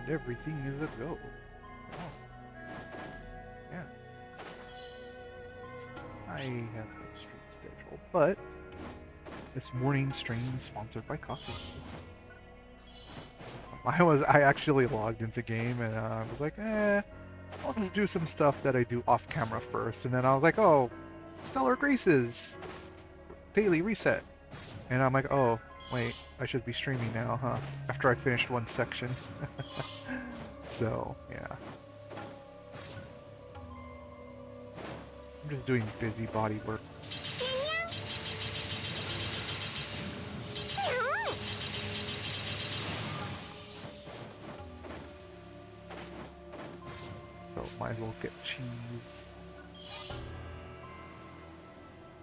And everything is a go. Oh. Yeah. I have no stream schedule, but this morning's stream is sponsored by coffee. I actually logged into game and I was like, I'll just do some stuff that I do off camera first, and then I was like, oh, Stellar Graces daily reset, and I'm like, oh wait, I should be streaming now, huh? After I finished one section. So yeah, I'm just doing busybody work. So might as well get cheese.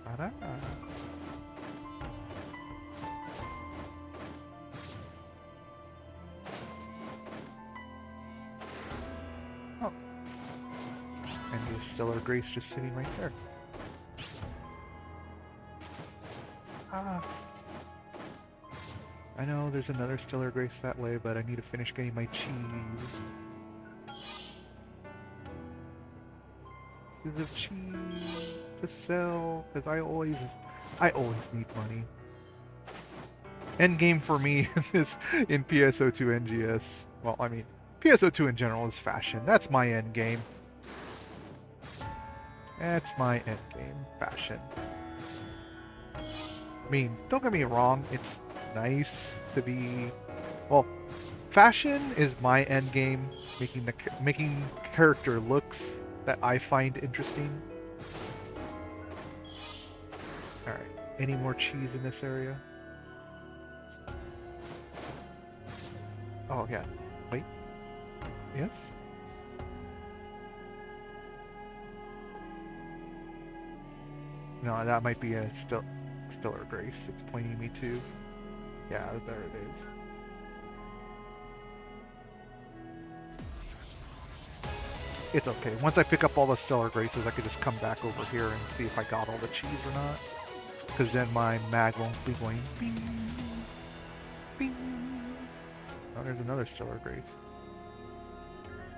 Ta-da. Oh. And there's Stellar Grace just sitting right there. Ah. I know there's another Stellar Grace that way, but I need to finish getting my cheese. Of cheese to sell, because I always need money. End game for me is in PSO2 NGS. Well, I mean, PSO2 in general is fashion. That's my end game. That's my end game, fashion. I mean, don't get me wrong, it's nice to be, well, fashion is my end game, making character looks that I find interesting. Alright, any more cheese in this area? Oh yeah, wait. Yes? No, that might be a Stellar Grace it's pointing me to. Yeah, there it is. It's okay. Once I pick up all the Stellar Graces, I could just come back over here and see if I got all the cheese or not. Because then my mag won't be going bing, bing. Oh, there's another Stellar Grace.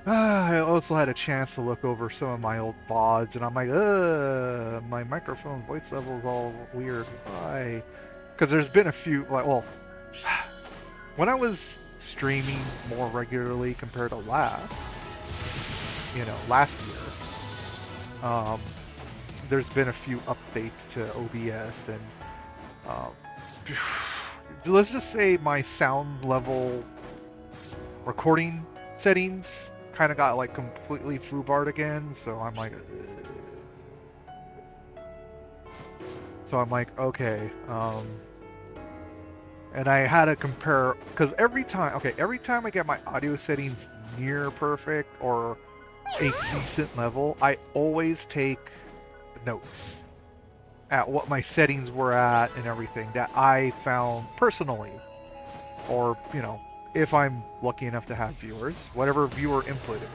I also had a chance to look over some of my old VODs, and I'm like, my microphone voice level is all weird. Why? Because there's been a few, like, well, when I was streaming more regularly compared to last year, there's been a few updates to OBS, and let's just say my sound level recording settings kind of got like completely foobarred again, so I'm like, okay, and I had to compare, because every time I get my audio settings near perfect or a decent level, I always take notes at what my settings were at and everything that I found personally, or if I'm lucky enough to have viewers, whatever viewer input is.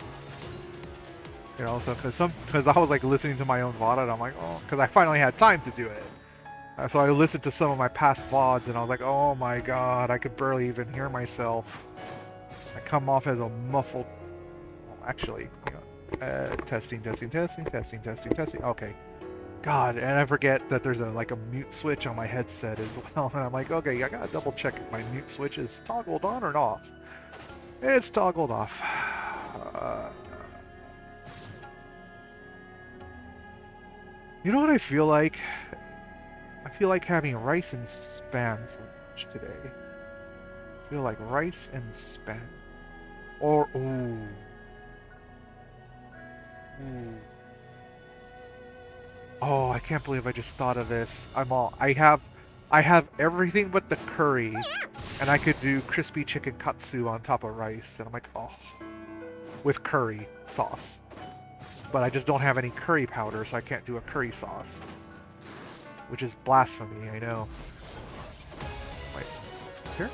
So because I was like listening to my own VOD, and I'm like, oh, because I finally had time to do it. So I listened to some of my past VODs, and I was like, oh my god, I could barely even hear myself. I come off as a muffled. Well, actually, testing. Okay. God, and I forget that there's a mute switch on my headset as well, and I'm like, okay, I gotta double check if my mute switch is toggled on or off. It's toggled off. You know what I feel like? I feel like having rice and spam for lunch today. I feel like rice and spam. Or, ooh. Oh, I can't believe I just thought of this. I have everything but the curry, and I could do crispy chicken katsu on top of rice, and I'm like, oh, with curry sauce. But I just don't have any curry powder, so I can't do a curry sauce. Which is blasphemy, I know. Wait, here?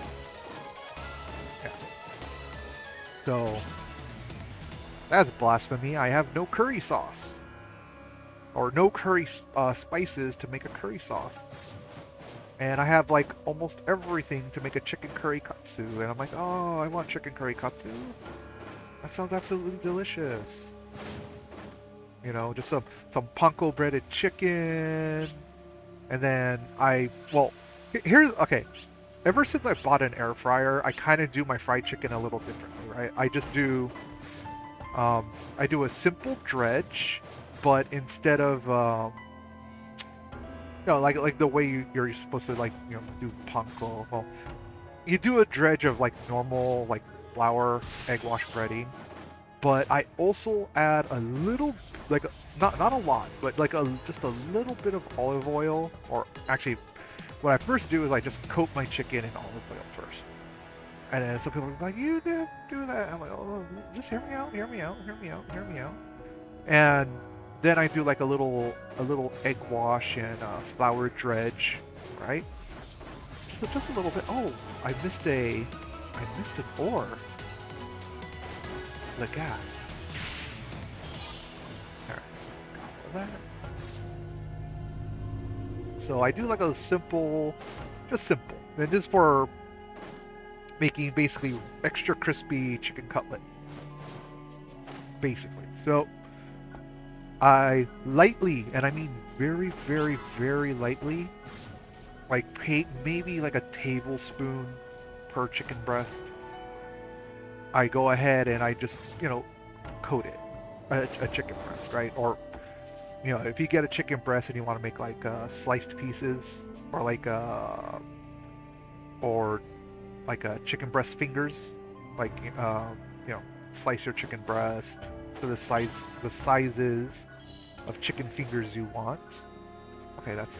Yeah. So, that's blasphemy. I have no curry sauce. Or no curry spices to make a curry sauce. And I have almost everything to make a chicken curry katsu. And I'm like, oh, I want chicken curry katsu. That sounds absolutely delicious. You know, just some panko breaded chicken, and then well, here's okay. Ever since I bought an air fryer, I kind of do my fried chicken a little differently, right? I do a simple dredge, but instead of like the way you're supposed to like do panko. Well, you do a dredge of like normal like flour egg wash breading, but I also add a little like not a lot, but like just a little bit of olive oil. Or actually, what I first do is I just coat my chicken in olive oil first. And then some people are like, "You didn't do that." I'm like, "Oh, just hear me out, hear me out, hear me out, hear me out." And then I do like a little egg wash and flour dredge, right? Just a little bit. Oh, I missed an ore. The gas. Alright, got all that. So I do like a simple, just simple. And this is for making basically extra crispy chicken cutlet. Basically. So I lightly, and I mean very, very, very lightly, like maybe like a tablespoon per chicken breast. I go ahead and I just, coat it, a chicken breast, right? Or, if you get a chicken breast and you want to make like sliced pieces, or or like chicken breast fingers, like, you know, slice your chicken breast to the sizes of chicken fingers you want. Okay, that's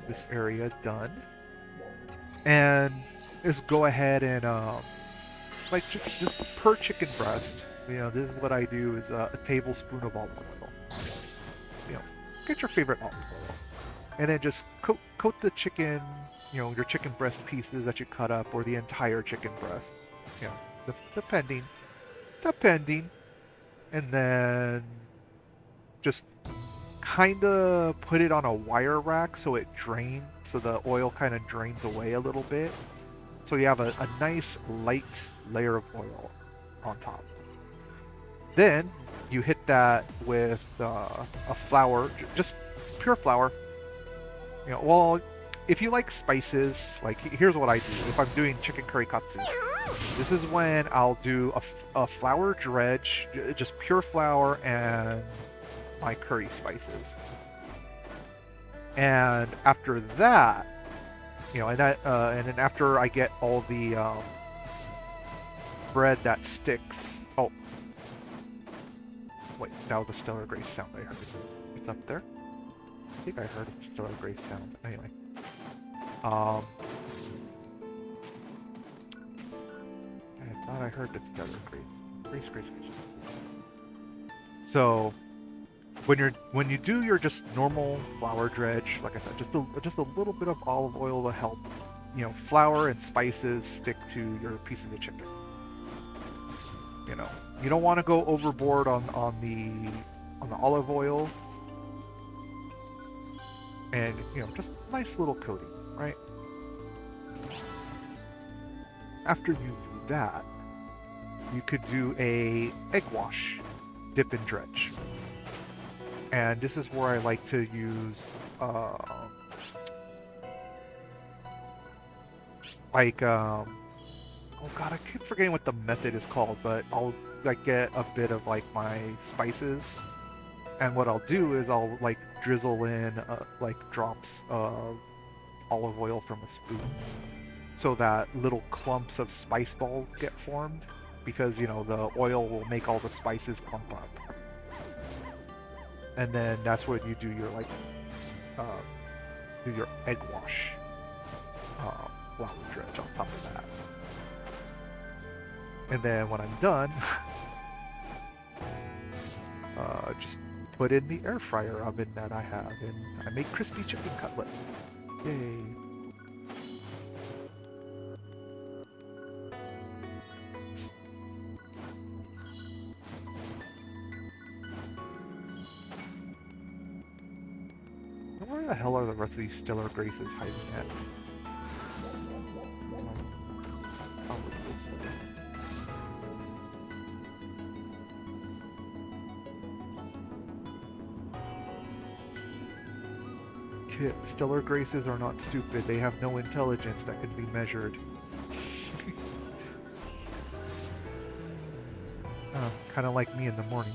this area done. And just go ahead and like just per chicken breast, this is what I do is a tablespoon of olive oil. You know, get your favorite olive oil, and then just coat the chicken, your chicken breast pieces that you cut up, or the entire chicken breast, depending, and then just kind of put it on a wire rack so it drains, so the oil kind of drains away a little bit. So you have a nice light layer of oil on top. Then you hit that with a flour, just pure flour. Well, if you like spices, like here's what I do. If I'm doing chicken curry katsu, this is when I'll do a flour dredge, just pure flour and my curry spices. And after that, and then after I get all the bread that sticks. Oh, wait, that was a Stellar Grace sound I heard. It's up there. I think I heard a Stellar Grace sound. Anyway, I thought I heard the Stellar Grace. So when you do your just normal flour dredge, like I said, just a little bit of olive oil to help, flour and spices stick to your pieces of chicken. You don't want to go overboard on the olive oil, and just nice little coating, right? After you do that, you could do a egg wash, dip and dredge. And this is where I like to use, oh god, I keep forgetting what the method is called, but I'll like get a bit of like my spices, and what I'll do is I'll like drizzle in like drops of olive oil from a spoon, so that little clumps of spice balls get formed, because the oil will make all the spices clump up. And then that's when you do your do your egg wash flour dredge on top of that. And then when I'm done, just put in the air fryer oven that I have, and I make crispy chicken cutlet. Yay! Where the hell are the rest of these Stellar Graces hiding at? Probably this way. Stellar Graces are not stupid. They have no intelligence that can be measured. Kind of like me in the morning.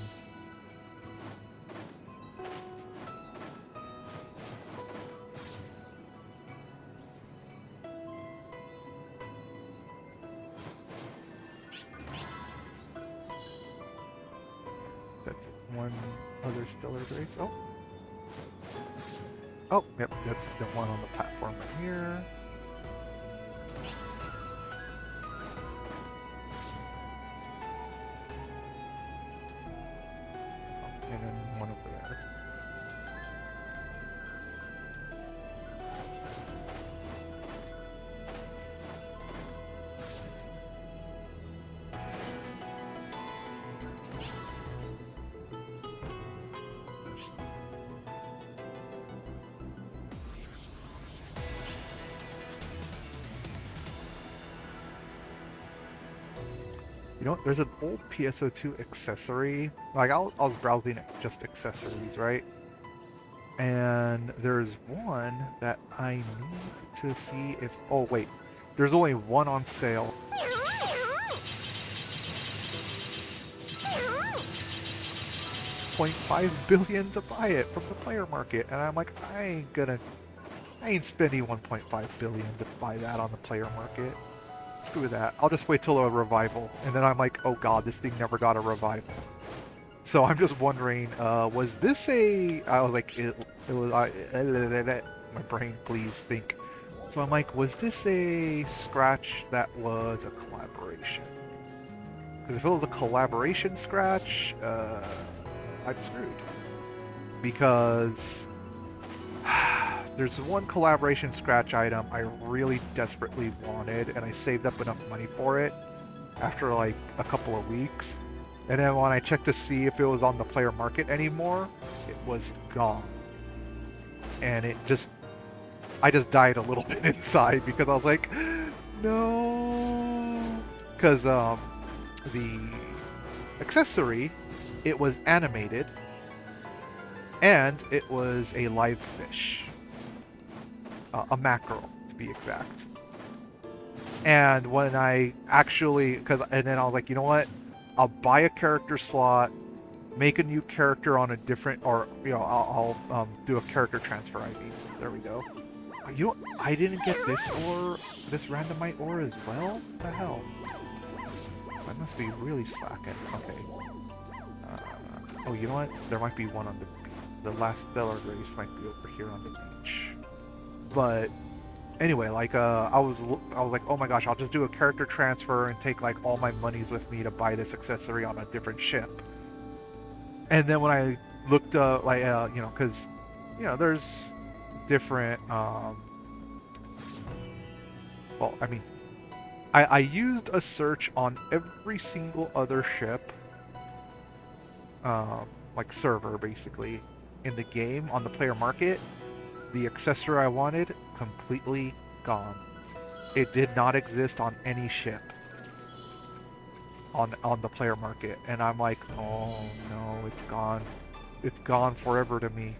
That's one other Stellar Grace. Oh. Oh, yep, that's the one on the platform right here. And then one over there. You know, there's an old PSO2 accessory. Like, I was browsing just accessories, right? And there's one that I need to see if... Oh, wait. There's only one on sale. $0.5 billion to buy it from the player market. And I'm like, I ain't spending $1.5 billion to buy that on the player market. Screw that. I'll just wait till a revival. And then I'm like, oh god, this thing never got a revival. So I'm just wondering, was this a... I was like, it was... my brain, please think. So I'm like, was this a scratch that was a collaboration? Because if it was a collaboration scratch, I'm screwed. Because... there's one collaboration scratch item I really desperately wanted, and I saved up enough money for it after like a couple of weeks. And then when I checked to see if it was on the player market anymore, it was gone. And I just died a little bit inside because I was like, no. Because the accessory, it was animated, and it was a live fish. A mackerel, to be exact. And when I actually, and then I was like, you know what? I'll buy a character slot, make a new character on a different, or you know, I'll do a character transfer ID. There we go. You know, I didn't get this randomite ore as well. What the hell? I must be really slacking. Okay. Oh, you know what? There might be one on the last Stellar Grace might be over here on the beach. But anyway, like I was like, oh my gosh, I'll just do a character transfer and take like all my monies with me to buy this accessory on a different ship. And then when I looked like you know, because you know, there's different well, I mean, I used a search on every single other ship, like server basically in the game on the player market. The accessory I wanted, completely gone. It did not exist on any ship on the player market, and I'm like, oh no, it's gone. It's gone forever to me.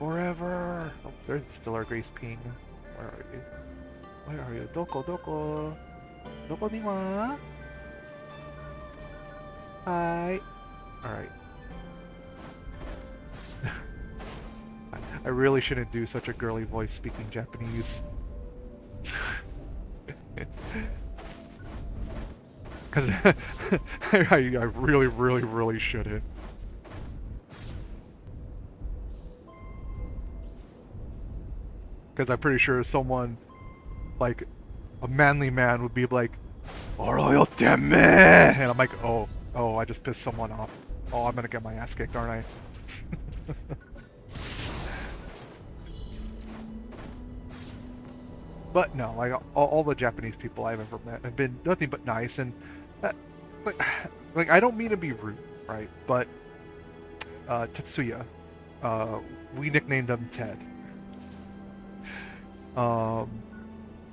Forever. Oh, there's still our Grace Ping. Where are you? Where are you? Doko, doko. Doko ni wa? Hi. Alright. I really shouldn't do such a girly voice speaking Japanese. Because I really, really, really shouldn't. Because I'm pretty sure someone, like, a manly man would be like, Oroyoteme! And I'm like, oh, I just pissed someone off. Oh, I'm gonna get my ass kicked, aren't I? But no, like all the Japanese people I've ever met have been nothing but nice, and like I don't mean to be rude, right? But Tetsuya, we nicknamed him Ted.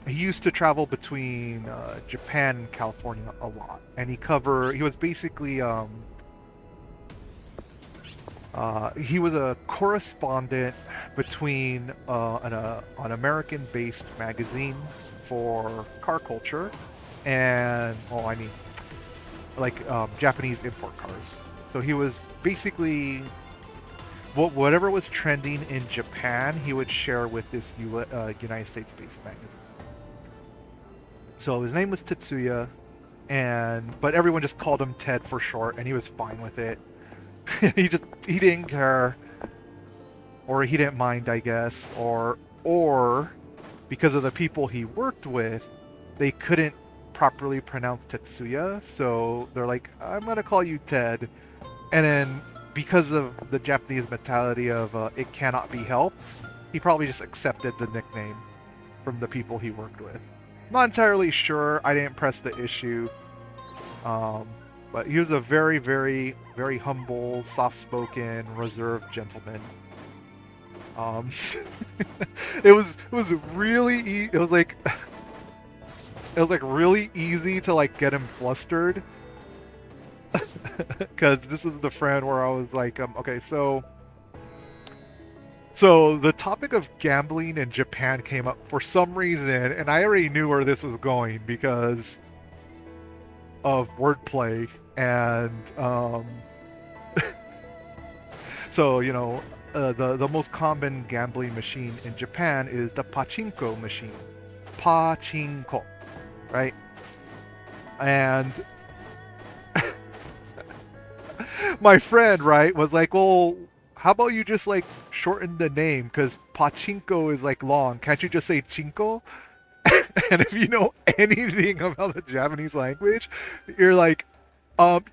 He used to travel between Japan and California a lot, and he was basically he was a correspondent between an American-based magazine for car culture and, well, I mean, like Japanese import cars. So he was basically whatever was trending in Japan, he would share with this United States-based magazine. So his name was Tetsuya, but everyone just called him Ted for short, and he was fine with it. He didn't care, or he didn't mind, I guess, or because of the people he worked with, they couldn't properly pronounce Tetsuya, so they're like, I'm gonna call you Ted. And then because of the Japanese mentality of it cannot be helped, he probably just accepted the nickname from the people he worked with. Not entirely sure. I didn't press the issue. But he was a very, very, very humble, soft-spoken, reserved gentleman. Um, it was really it was like really easy to like get him flustered. Because this is the friend where I was like, okay, so the topic of gambling in Japan came up for some reason, and I already knew where this was going because of wordplay and so the most common gambling machine in Japan is the pachinko machine, pachinko, right? And my friend, right, was like, well, how about you just like shorten the name because pachinko is like long. Can't you just say chinko? And if you know anything about the Japanese language, you're like,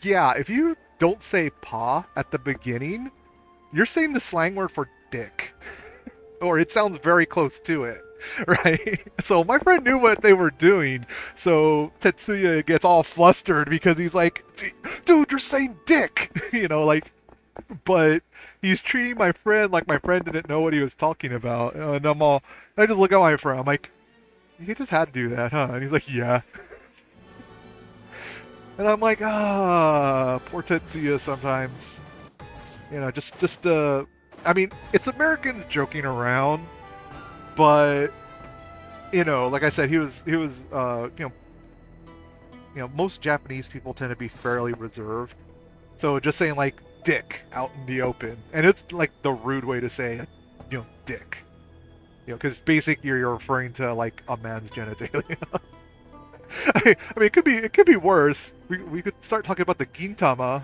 yeah, if you don't say pa at the beginning, you're saying the slang word for dick. Or it sounds very close to it, right? So my friend knew what they were doing, so Tetsuya gets all flustered because he's like, dude, you're saying dick! Like, but he's treating my friend like my friend didn't know what he was talking about. And I just look at my friend, I'm like, you just had to do that, huh? And he's like, yeah. And I'm like, poor Tetsuya sometimes. I mean, it's Americans joking around, but like I said, most Japanese people tend to be fairly reserved. So just saying like dick out in the open, and it's like the rude way to say, dick. Because basically you're referring to like a man's genitalia. I mean, it could be worse. We could start talking about the gintama,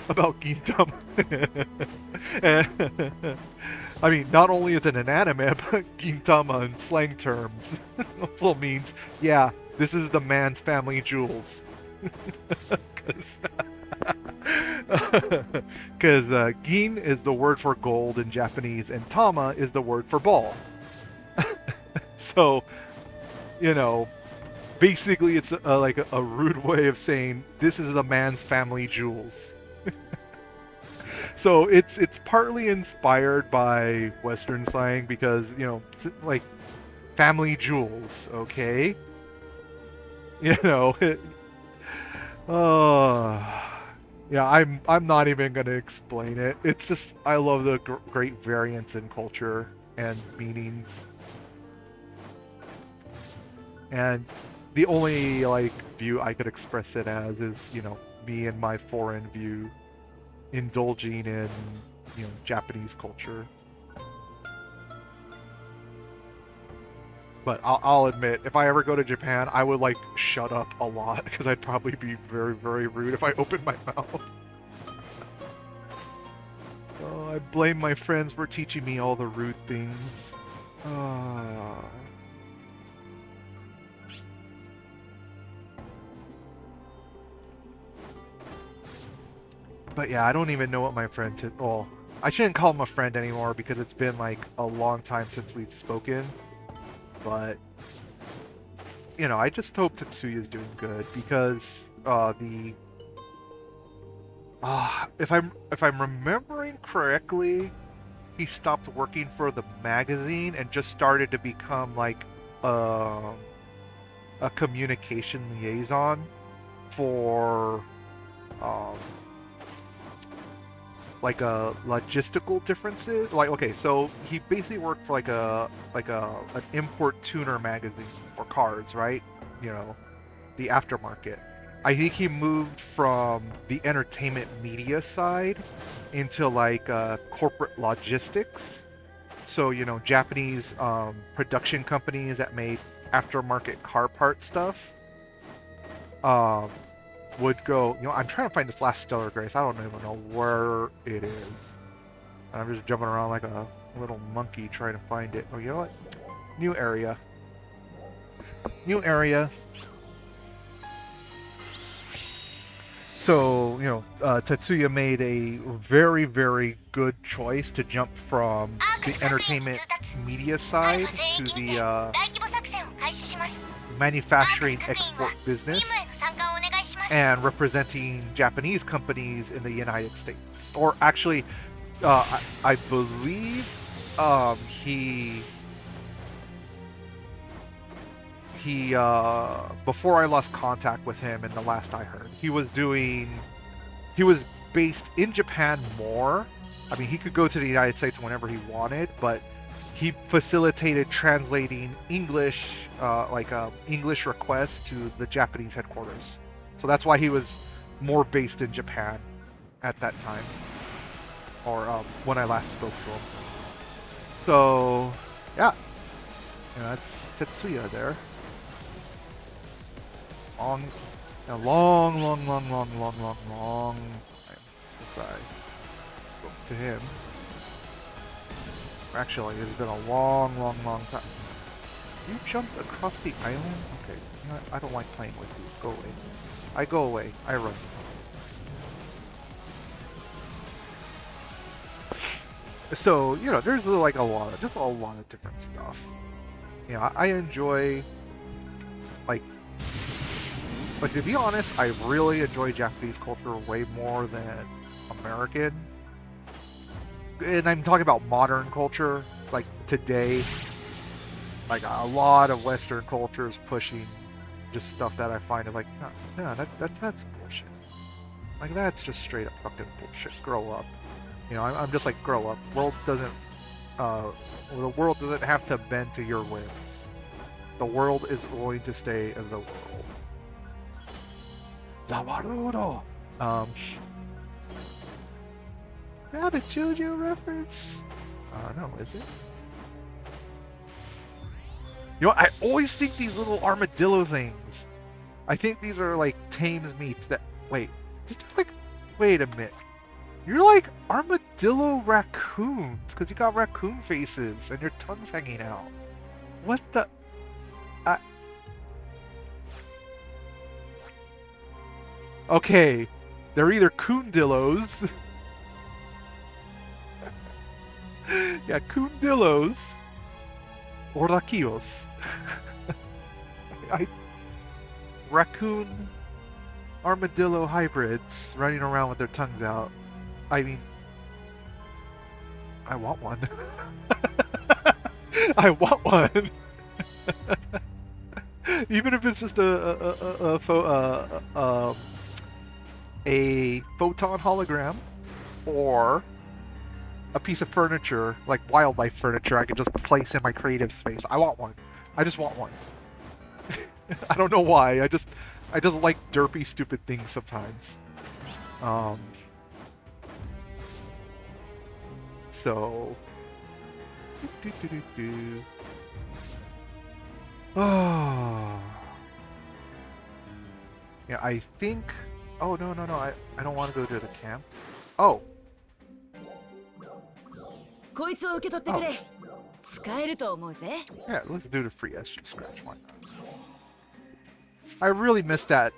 about gintama. I mean, not only is it an anime, but gintama in slang terms also means, yeah, this is the man's family jewels. Because gin is the word for gold in Japanese, and tama is the word for ball. So, basically it's like a rude way of saying this is the man's family jewels. So it's partly inspired by Western slang because like family jewels, okay? It, yeah, I'm not even gonna explain it. It's just I love the great variance in culture and meanings, and the only like view I could express it as is me and my foreign view indulging in Japanese culture. But I'll admit, if I ever go to Japan, I would like shut up a lot because I'd probably be very, very rude if I opened my mouth. Oh, I blame my friends for teaching me all the rude things. Ah. But yeah, I don't even know what my friend well, I shouldn't call him a friend anymore because it's been like a long time since we've spoken. But I just hope Tetsuya's doing good because if I'm remembering correctly, he stopped working for the magazine and just started to become like a communication liaison for um like a logistical differences. Like, okay, so he basically worked for like an import tuner magazine for cars, right? You know, the aftermarket. I think he moved from the entertainment media side into like corporate logistics. So, you know, Japanese production companies that made aftermarket car part stuff um, would go. You know, I'm trying to find this last Stellar Grace. I don't even know where it is. I'm just jumping around like a little monkey trying to find it. Oh, you know what? New area. New area. So, you know, Tetsuya made a very, very good choice to jump from the entertainment media side to the manufacturing export business and representing Japanese companies in the United States. Or actually, I believe he before I lost contact with him in the last I heard, he was based in Japan more. I mean, he could go to the United States whenever he wanted, but he facilitated translating English, English requests to the Japanese headquarters. So that's why he was more based in Japan at that time, or when I last spoke to him. So, yeah, you know, that's Tetsuya there. Long time since I spoke to him. Actually, it's been a long time. You jumped across the island? Okay, you know what? I don't like playing with you. Go away. I go away. I run. So, you know, there's like a lot of different stuff. You know, I enjoy, like, to be honest, I really enjoy Japanese culture way more than American. And I'm talking about modern culture, like today. Like a lot of Western culture is pushing just stuff that I find is like, no, that's bullshit. Like that's just straight up fucking bullshit. Grow up. You know, I'm just like, grow up. The world doesn't have to bend to your whims. The world is going to stay as the world. Zawarudo! Not a JoJo reference? No, is it? You know, I always think these little armadillo things. I think these are like Thames meats that. Wait. Wait a minute. You're like armadillo raccoons, because you got raccoon faces and your tongue's hanging out. What the. Okay, they're either coondillos. Yeah, coondillos. Or raquillos. Raccoon armadillo hybrids running around with their tongues out. I mean, I want one. I want one. Even if it's just a photon hologram, or a piece of furniture, like wildlife furniture, I can just place in my creative space. I want one. I just want one. I don't know why. I just like derpy, stupid things sometimes. So. Oh. Yeah, I think. Oh no! I don't want to go to the camp. Oh. Oh. Yeah, let's do the free SG scratch. Why not? I really missed that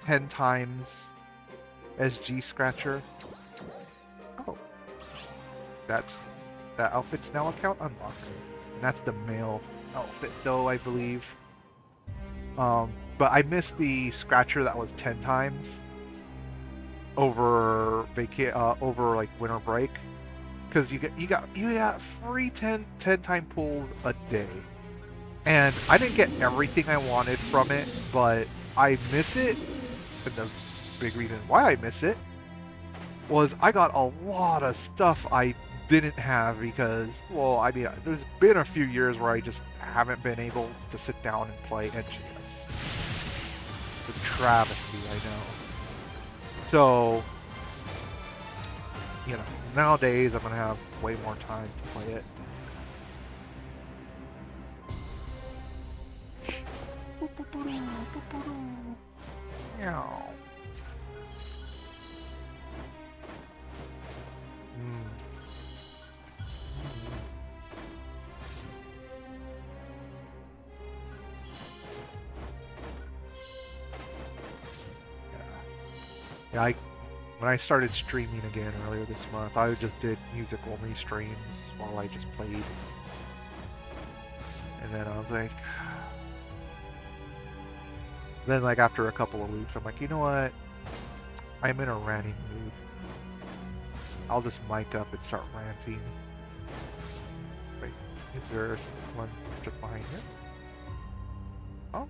10 times SG scratcher. Oh. That outfit's now account unlocked. And that's the male outfit though, I believe. But I missed the scratcher that was 10 times over like winter break. Because you got free 10 time pulls a day. And I didn't get everything I wanted from it, but I miss it. And the big reason why I miss it was I got a lot of stuff I didn't have because, well, I mean, there's been a few years where I just haven't been able to sit down and play NGS. It's a travesty, I know. So, you know, nowadays I'm gonna have way more time to play it. Meow. Yeah, when I started streaming again earlier this month, I just did music-only streams while I just played. And then I was like... Then, like, after a couple of weeks, I'm like, you know what? I'm in a ranting mood. I'll just mic up and start ranting. Wait, is there one just behind here? Oh.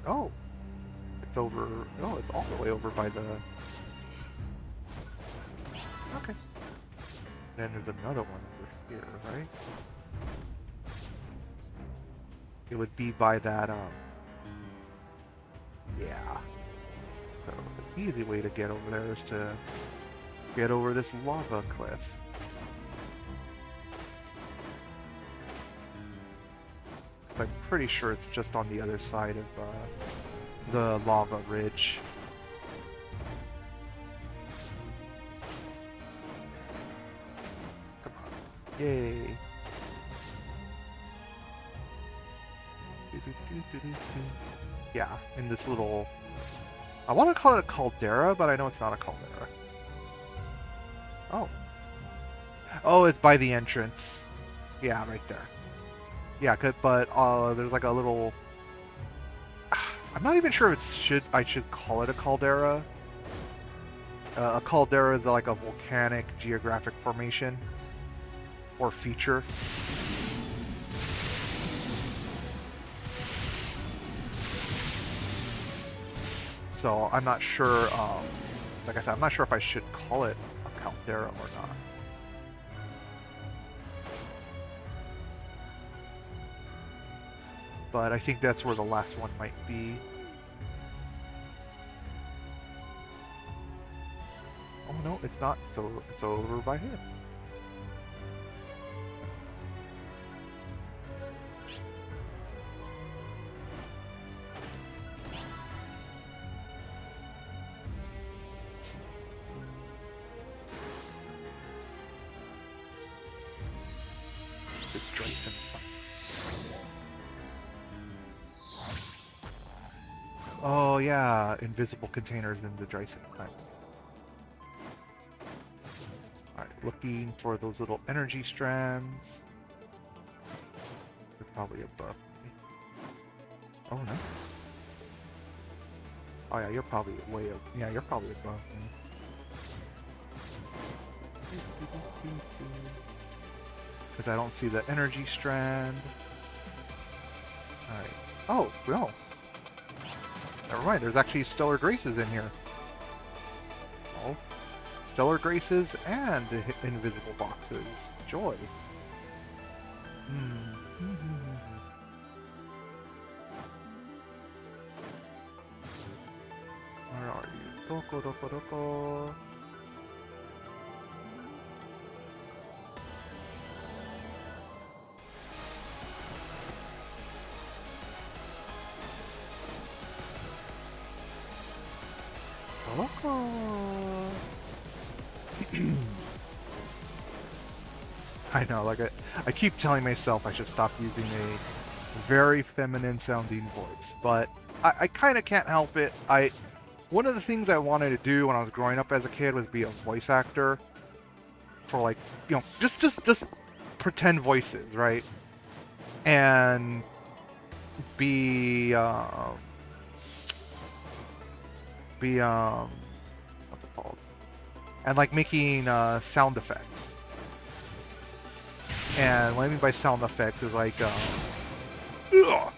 Oh. It's over... Oh, it's all the way over by the... Okay. Then there's another one over here, right? It would be by that, yeah. So, the easy way to get over there is to get over this lava cliff. I'm pretty sure it's just on the other side of, the lava ridge. Come on. Yay. Yeah, in this little... I want to call it a caldera, but I know it's not a caldera. Oh. Oh, it's by the entrance. Yeah, right there. Yeah, but there's like a little... I'm not even sure if I should call it a caldera. A caldera is like a volcanic geographic formation or feature. So I'm not sure, like I said, I'm not sure if I should call it a caldera or not. But I think that's where the last one might be. Oh no, it's not. It's over by here. Oh yeah, invisible containers in the Dryson plant. Alright, looking for those little energy strands. They're probably above me. Oh no. Oh yeah, you're probably way up. Yeah, you're probably above me. Because I don't see the energy strand. Alright. Oh, no. Never mind, there's actually Stellar Graces in here. Oh. Stellar Graces and invisible boxes. Joy. Where are you? Doko, doko, doko. I know, like I keep telling myself I should stop using a very feminine sounding voice, but I kind of can't help it. One of the things I wanted to do when I was growing up as a kid was be a voice actor for, like, you know, just pretend voices, right? And be what's it called? And like making sound effects. And what I mean by sound effects is like oh.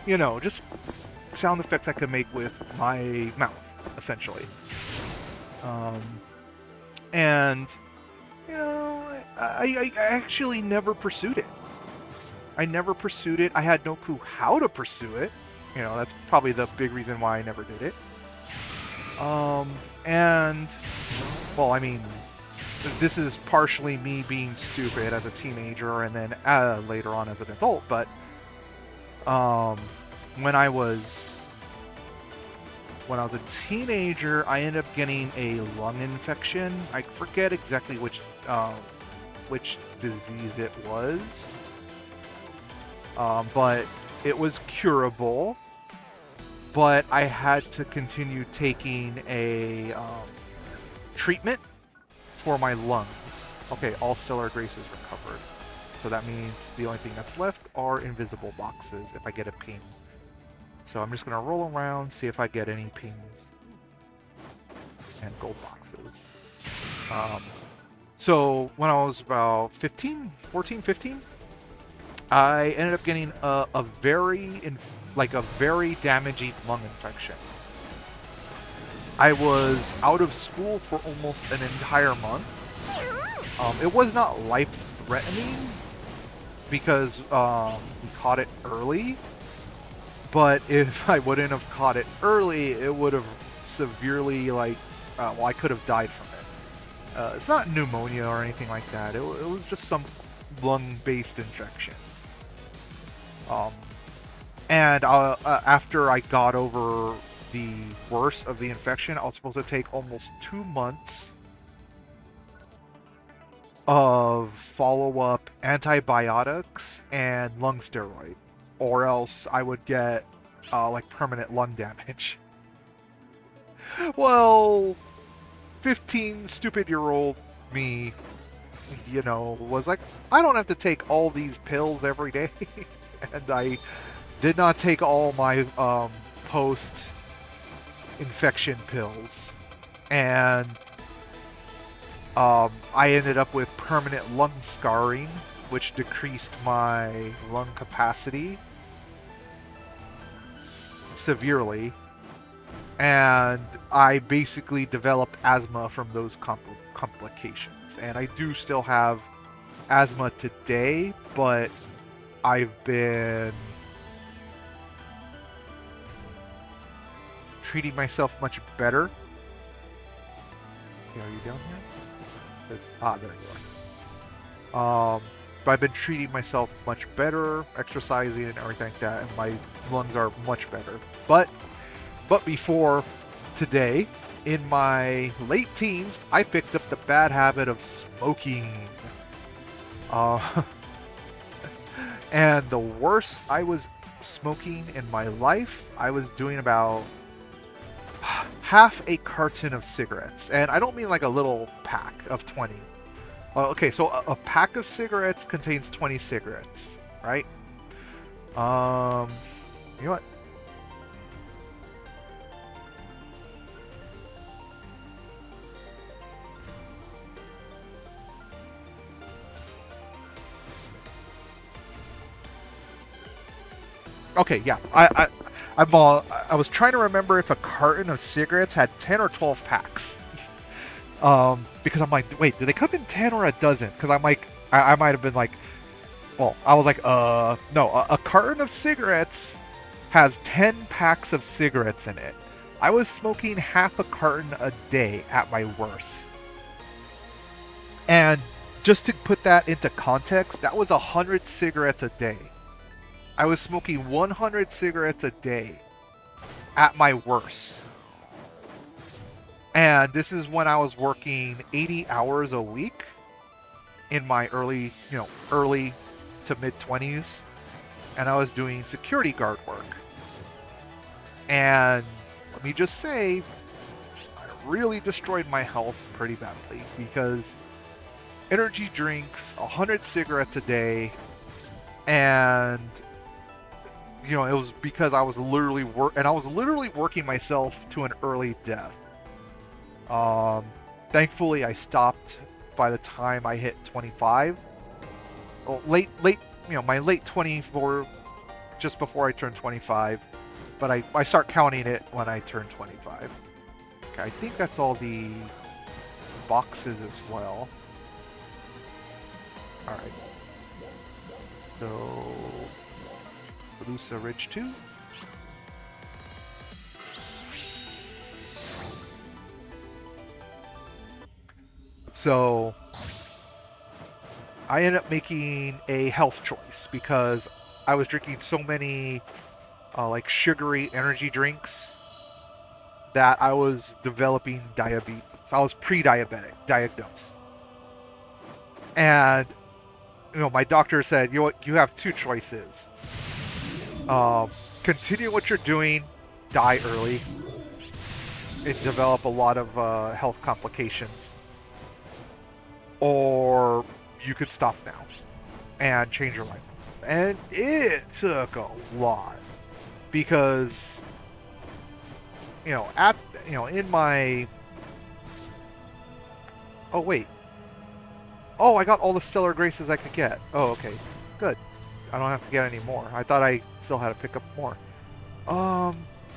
you know, just sound effects I could make with my mouth, essentially. Um, and you know, I actually never pursued it. I never pursued it. I had no clue how to pursue it. You know, that's probably the big reason why I never did it. And well, I mean, this is partially me being stupid as a teenager and then later on as an adult. But um, when I was a teenager, I ended up getting a lung infection. I forget exactly which disease it was, but it was curable. But I had to continue taking a treatment for my lungs. Okay, all stellar graces recovered. So that means the only thing that's left are invisible boxes if I get a ping. So I'm just going to roll around, see if I get any pings and gold boxes. So when I was about 14, 15, I ended up getting a very damaging lung infection. I was out of school for almost an entire month. It was not life-threatening because we caught it early. But if I wouldn't have caught it early, it would have severely, I could have died from it. It's not pneumonia or anything like that. It was just some lung-based infection. And after I got over the worst of the infection, I was supposed to take almost 2 months of follow-up antibiotics and lung steroid, or else I would get permanent lung damage. Well, 15 stupid-year-old me, you know, was like, I don't have to take all these pills every day. And I did not take all my post-infection pills. And I ended up with permanent lung scarring, which decreased my lung capacity severely. And I basically developed asthma from those complications. And I do still have asthma today, but I've been treating myself much better. Okay, are you down here? There you are. But I've been treating myself much better, exercising and everything like that, and my lungs are much better. But before today, in my late teens, I picked up the bad habit of smoking. And the worst I was smoking in my life, I was doing about half a carton of cigarettes. And I don't mean like a little pack of 20. Okay, so a pack of cigarettes contains 20 cigarettes, right? You know what? Okay, yeah. I was trying to remember if a carton of cigarettes had 10 or 12 packs. Because I'm like, wait, do they come in 10 or a dozen? Because I'm like, I might have been like, well, I was like, no, a carton of cigarettes has 10 packs of cigarettes in it. I was smoking half a carton a day at my worst. And just to put that into context, that was 100 cigarettes a day. I was smoking 100 cigarettes a day at my worst. And this is when I was working 80 hours a week in my early to mid-20s. And I was doing security guard work. And let me just say, I really destroyed my health pretty badly because energy drinks, 100 cigarettes a day, and it was because I was literally working myself to an early death. Thankfully, I stopped by the time I hit 25. Well, my late 24 just before I turn 25, but I start counting it when I turn 25. Okay, I think that's all the boxes as well. Alright. So, Medusa Ridge 2. So, I ended up making a health choice because I was drinking so many like sugary energy drinks that I was developing diabetes. I was pre-diabetic, diagnosed. And my doctor said, you have two choices. Continue what you're doing, die early, and develop a lot of health complications, or you could stop now and change your life. And it took a lot because in my oh wait oh I got all the stellar graces I could get. Oh, okay, good. I don't have to get any more. I thought I still had to pick up more.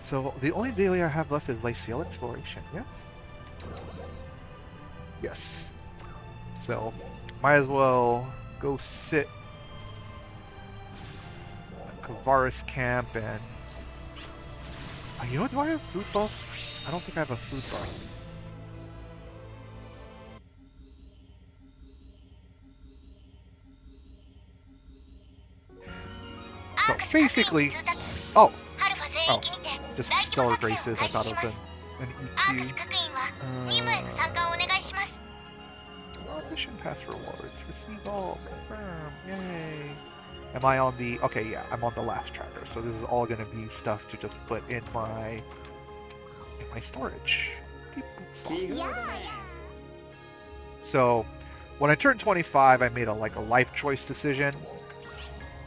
So the only daily I have left is Lycial Exploration. Yeah. Yes. So might as well go sit at Kavaris camp and do I have food buff? I don't think I have a food buff. So basically, oh, just stellar graces. I thought it was an EQ. Mission pass rewards. Receive all. Confirm. Yay. Am I on the? Okay, yeah, I'm on the last tracker. So this is all going to be stuff to just put in my storage. So when I turned 25, I made a life choice decision.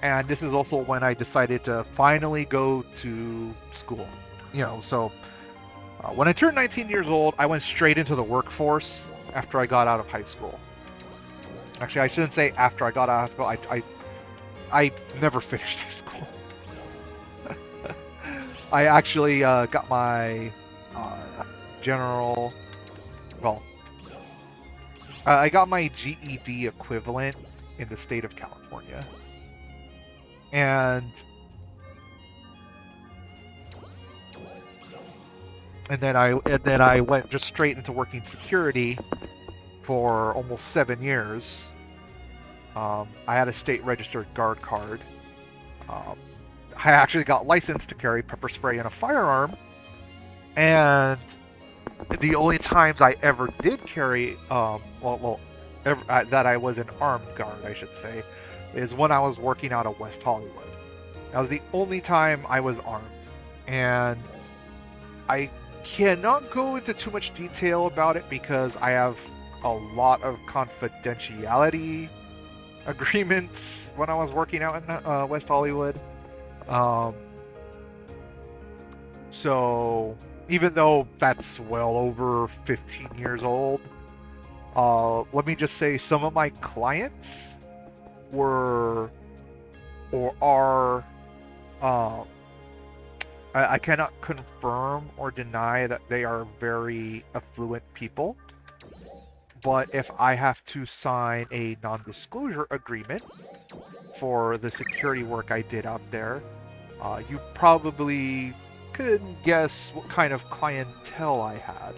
And this is also when I decided to finally go to school. So when I turned 19 years old, I went straight into the workforce after I got out of high school. Actually, I shouldn't say after I got out of high school. I never finished high school. I actually got my I got my GED equivalent in the state of California. And then I went just straight into working security for almost 7 years. I had a state registered guard card. I actually got licensed to carry pepper spray and a firearm. And the only times I ever did carry, that I was an armed guard, I should say, is when I was working out of West Hollywood. That was the only time I was armed. And I cannot go into too much detail about it because I have a lot of confidentiality agreements when I was working out in West Hollywood. So even though that's well over 15 years old, let me just say some of my clients were or are I cannot confirm or deny that they are very affluent people, but if I have to sign a non-disclosure agreement for the security work I did out there, you probably could guess what kind of clientele I had,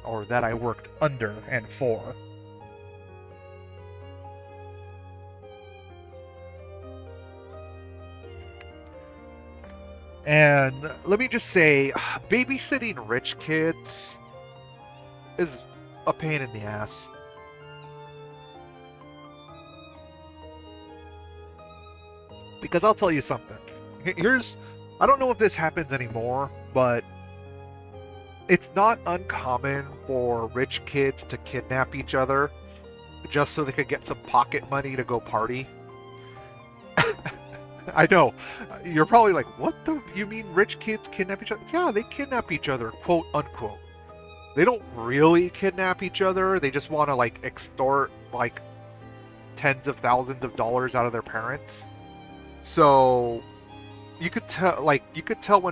or that I worked under and for. And let me just say, babysitting rich kids is a pain in the ass. Because I'll tell you something. I don't know if this happens anymore, but it's not uncommon for rich kids to kidnap each other just so they could get some pocket money to go party. I know. You're probably like, what you mean rich kids kidnap each other? Yeah, they kidnap each other, quote unquote. They don't really kidnap each other. They just want to extort tens of thousands of dollars out of their parents. So you could tell, when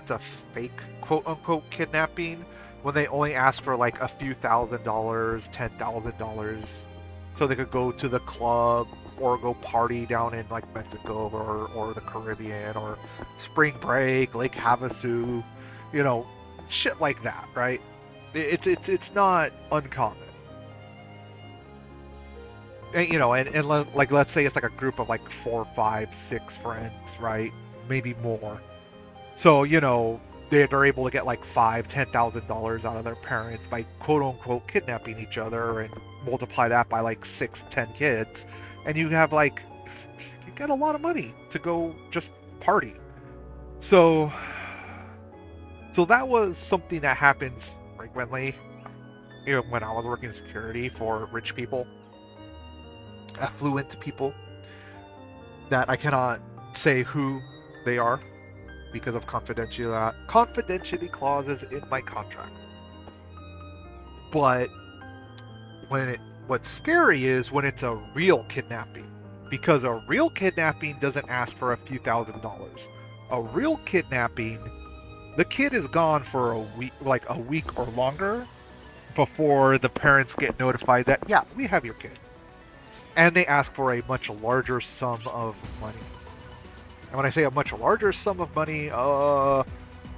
it's a fake quote unquote kidnapping when they only ask for like a few $1,000s, $10,000, so they could go to the club or go party down in like Mexico or the Caribbean or spring break, Lake Havasu, you know, shit like that, right? It's not uncommon. And, you know, and like let's say it's like a group of like 4, 5, 6 friends, right? Maybe more. So, you know, they're able to get like $5,000, $10,000 out of their parents by quote unquote kidnapping each other, and multiply that by like 6, 10 kids, and you have like, you get a lot of money to go just party. So that was something that happens frequently, you know, when I was working security for rich people, affluent people, that I cannot say who they are because of confidentiality clauses in my contract. But what's scary is when it's a real kidnapping, because a real kidnapping doesn't ask for a few $1,000s. A real kidnapping, the kid is gone for a week or longer before the parents get notified that, yeah, we have your kid. And they ask for a much larger sum of money. And when I say a much larger sum of money,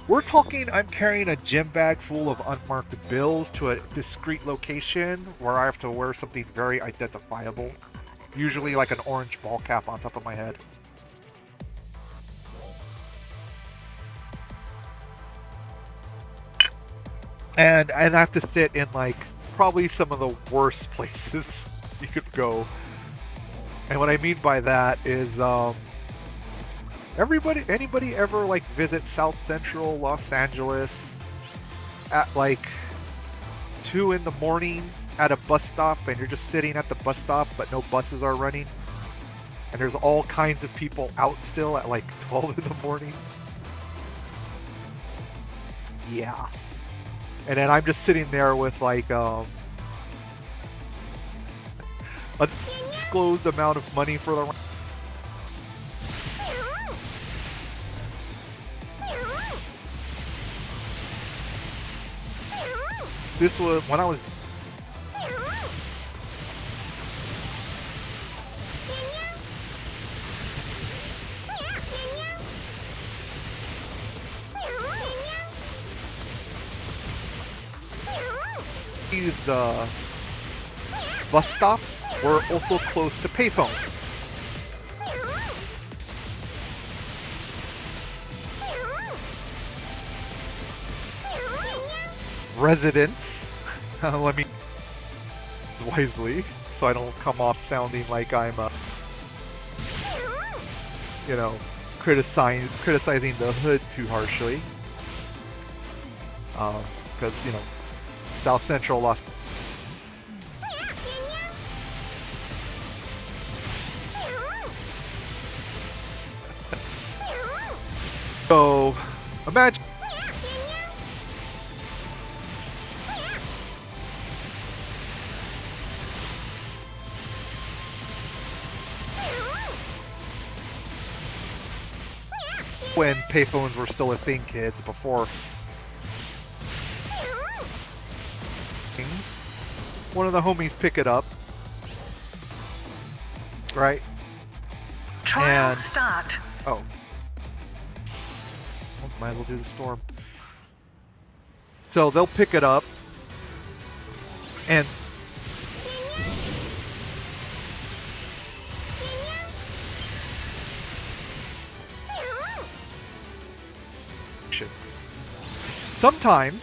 we're talking I'm carrying a gym bag full of unmarked bills to a discreet location where I have to wear something very identifiable, usually like an orange ball cap on top of my head. And I have to sit in like probably some of the worst places you could go. And what I mean by that is, anybody ever like visit South Central Los Angeles at like 2 in the morning at a bus stop, and you're just sitting at the bus stop but no buses are running, and there's all kinds of people out still at like 12 in the morning? Yeah. And then I'm just sitting there with like undisclosed amount of money for the. This was when I was. These bus stops were also close to payphones. Residents, let me wisely, so I don't come off sounding like I'm, you know, criticizing the hood too harshly. Because, you know, South Central Los. So, imagine. When payphones were still a thing, kids, before one of the homies pick it up, right? Trial start. Oh. Well, might as well do the storm. So they'll pick it up, and sometimes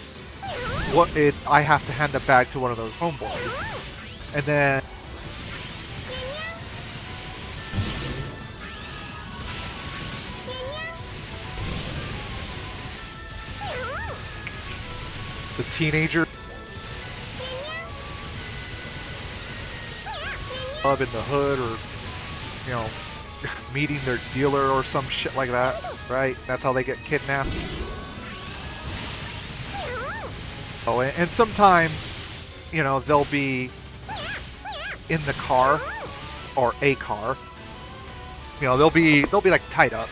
I have to hand the bag to one of those homeboys, and then the teenager club in the hood, or, you know, meeting their dealer or some shit like that, right? That's how they get kidnapped. Oh, and sometimes, you know, they'll be in the car or a car. You know, they'll be like tied up.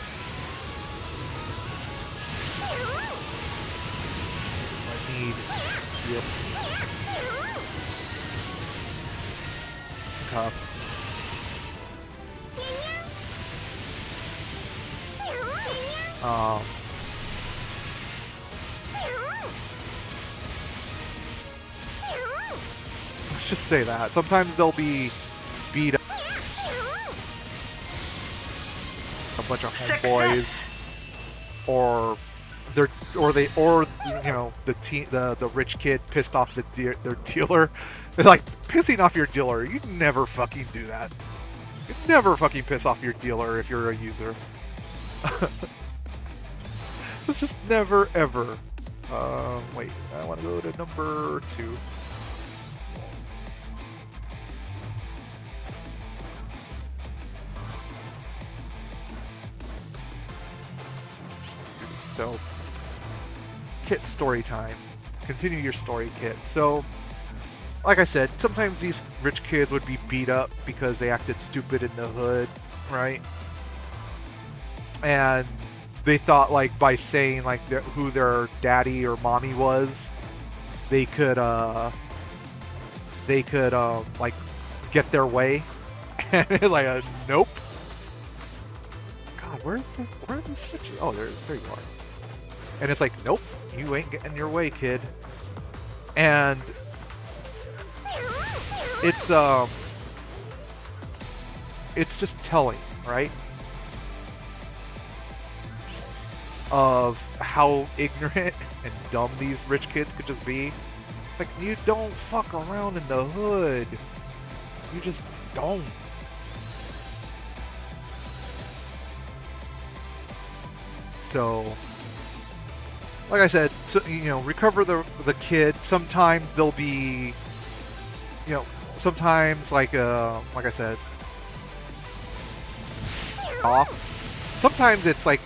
I need cuff. Let's just say that. Sometimes they'll be beat up. A bunch of homeboys. Or you know, the rich kid pissed off their dealer. They're like, pissing off your dealer. You never fucking do that. You never fucking piss off your dealer if you're a user. It's just never ever. Wait, I want to go to number 2. So, Kit story time. Continue your story, Kit. So, like I said, sometimes these rich kids would be beat up because they acted stupid in the hood, right? And they thought, like, by saying, like, who their daddy or mommy was, they could like, get their way. And it's like, nope. God, where's the switch? Oh, there you are. And it's like, nope, you ain't getting your way, kid. And it's just telling, right? Of how ignorant and dumb these rich kids could just be. Like, you don't fuck around in the hood. You just don't. So, like I said, so, you know, recover the kid. Sometimes they'll be, you know, sometimes like I said, off. Sometimes it's like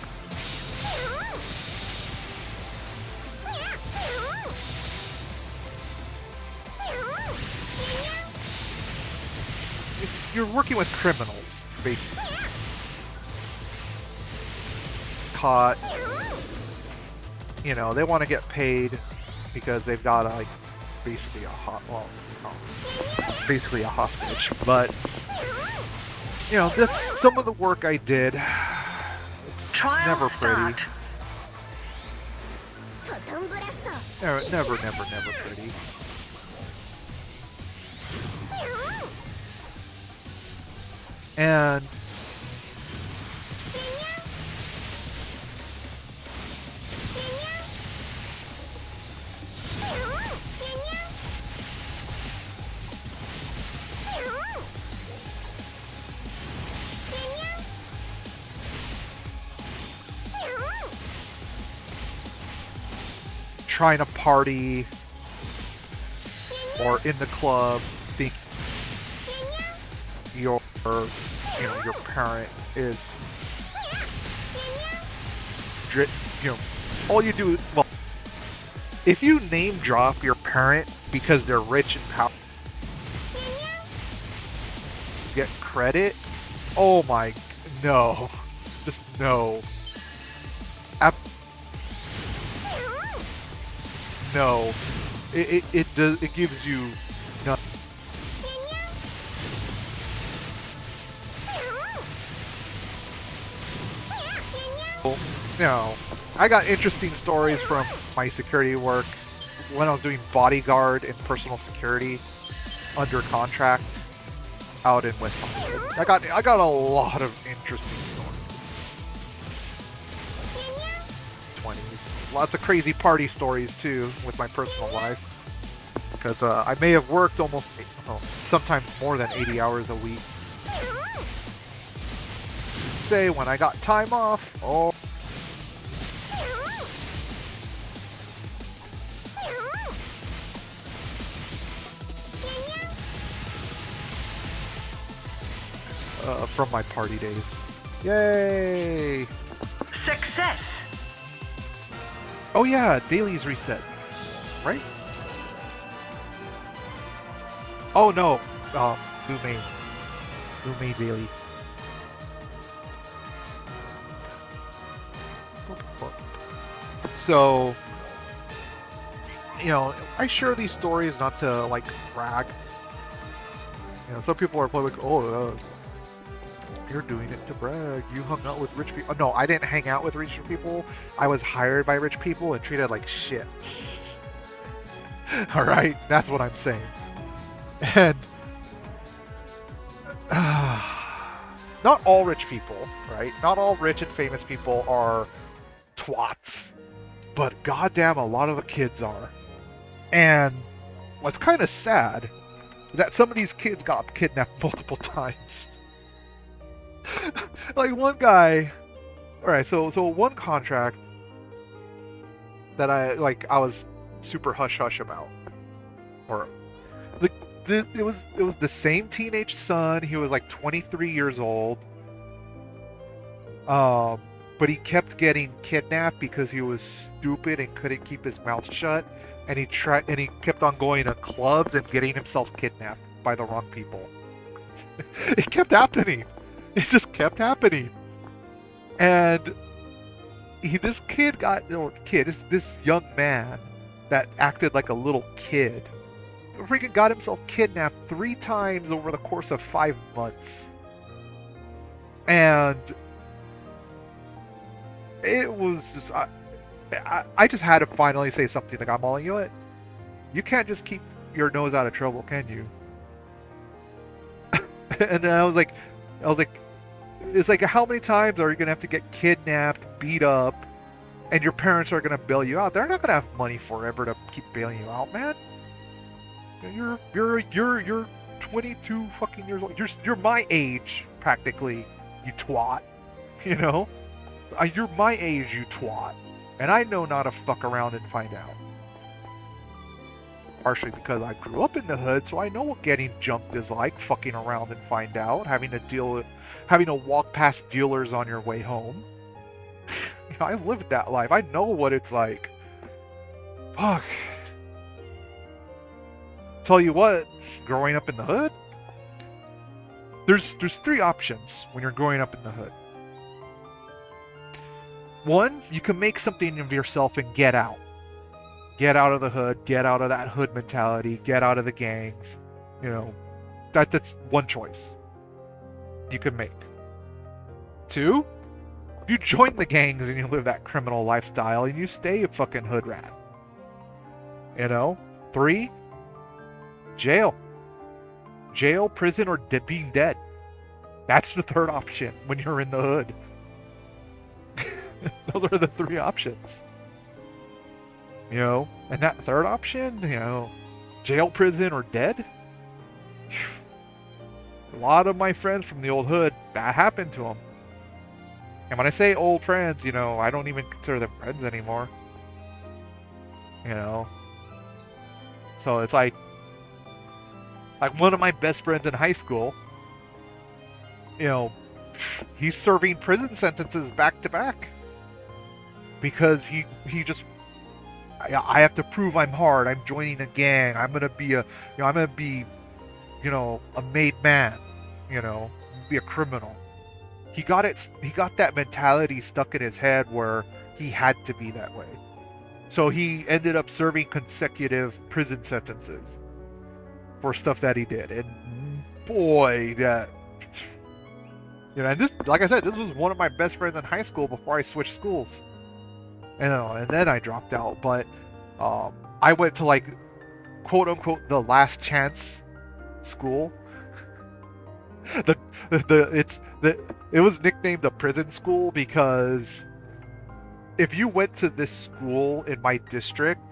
you're working with criminals, basically. Caught. You know, they want to get paid because they've got like basically basically a hostage. But you know, some of the work I did, it's never pretty. Never pretty. And trying to party or in the club, think your parent is, you know, all you do is, well, if you name drop your parent because they're rich and powerful, get credit. Oh my, no, just no. No, it does. It gives you nothing. No, I got interesting stories from my security work when I was doing bodyguard and personal security under contract out in West Hollywood. I got a lot of interesting stories. 20s. Lots of crazy party stories too with my personal life. Because I may have worked almost, sometimes more than 80 hours a week. Say when I got time off, oh. From my party days. Yay! Success! Oh yeah, dailies reset. Right? Oh no, blue main. Roommate Bailey. So, I share these stories not to like brag. Some people are probably like, "Oh, you're doing it to brag. You hung out with rich people." No, I didn't hang out with rich people. I was hired by rich people and treated like shit. All right, that's what I'm saying. And not all rich people, right? Not all rich and famous people are twats, but goddamn, a lot of the kids are. And what's kind of sad is that some of these kids got kidnapped multiple times. Like one guy, all right, so one contract that I was super hush hush about, or it was the same teenage son. He was like 23 years old. But he kept getting kidnapped because he was stupid and couldn't keep his mouth shut, and he kept on going to clubs and getting himself kidnapped by the wrong people. It kept happening. It just kept happening. And this kid this young man that acted like a little kid, freaking got himself kidnapped 3 times over the course of 5 months. And it was just, I just had to finally say something like, I'm all, you know what? You can't just keep your nose out of trouble, can you? And then I was like, it's like, how many times are you gonna have to get kidnapped, beat up, and your parents are gonna bail you out? They're not gonna have money forever to keep bailing you out, man. You're 22 fucking years old. You're my age practically, you twat. You know, you're my age, you twat, and I know not to fuck around and find out. Partially because I grew up in the hood, so I know what getting jumped is like, fucking around and find out, having to walk past dealers on your way home. I lived that life. I know what it's like. Fuck. Tell you what, growing up in the hood, there's 3 options when you're growing up in the hood. One, you can make something of yourself and get out. Get out of the hood, get out of that hood mentality, get out of the gangs. That's one choice you can make. 2, you join the gangs and you live that criminal lifestyle and you stay a fucking hood rat. 3, jail. Jail, prison, or being dead. That's the 3rd option when you're in the hood. Those are the 3 options. And that 3rd option, jail, prison, or dead. A lot of my friends from the old hood, that happened to them. And when I say old friends, I don't even consider them friends anymore. So it's like one of my best friends in high school, he's serving prison sentences back to back. Because he just, I have to prove I'm hard. I'm joining a gang. I'm gonna be a made man. Be a criminal. He got that mentality stuck in his head where he had to be that way. So he ended up serving consecutive prison sentences for stuff that he did. And boy, and this, like I said, this was one of my best friends in high school before I switched schools. And then I dropped out. But I went to like, quote unquote, the last chance school. It was nicknamed the prison school because if you went to this school in my district,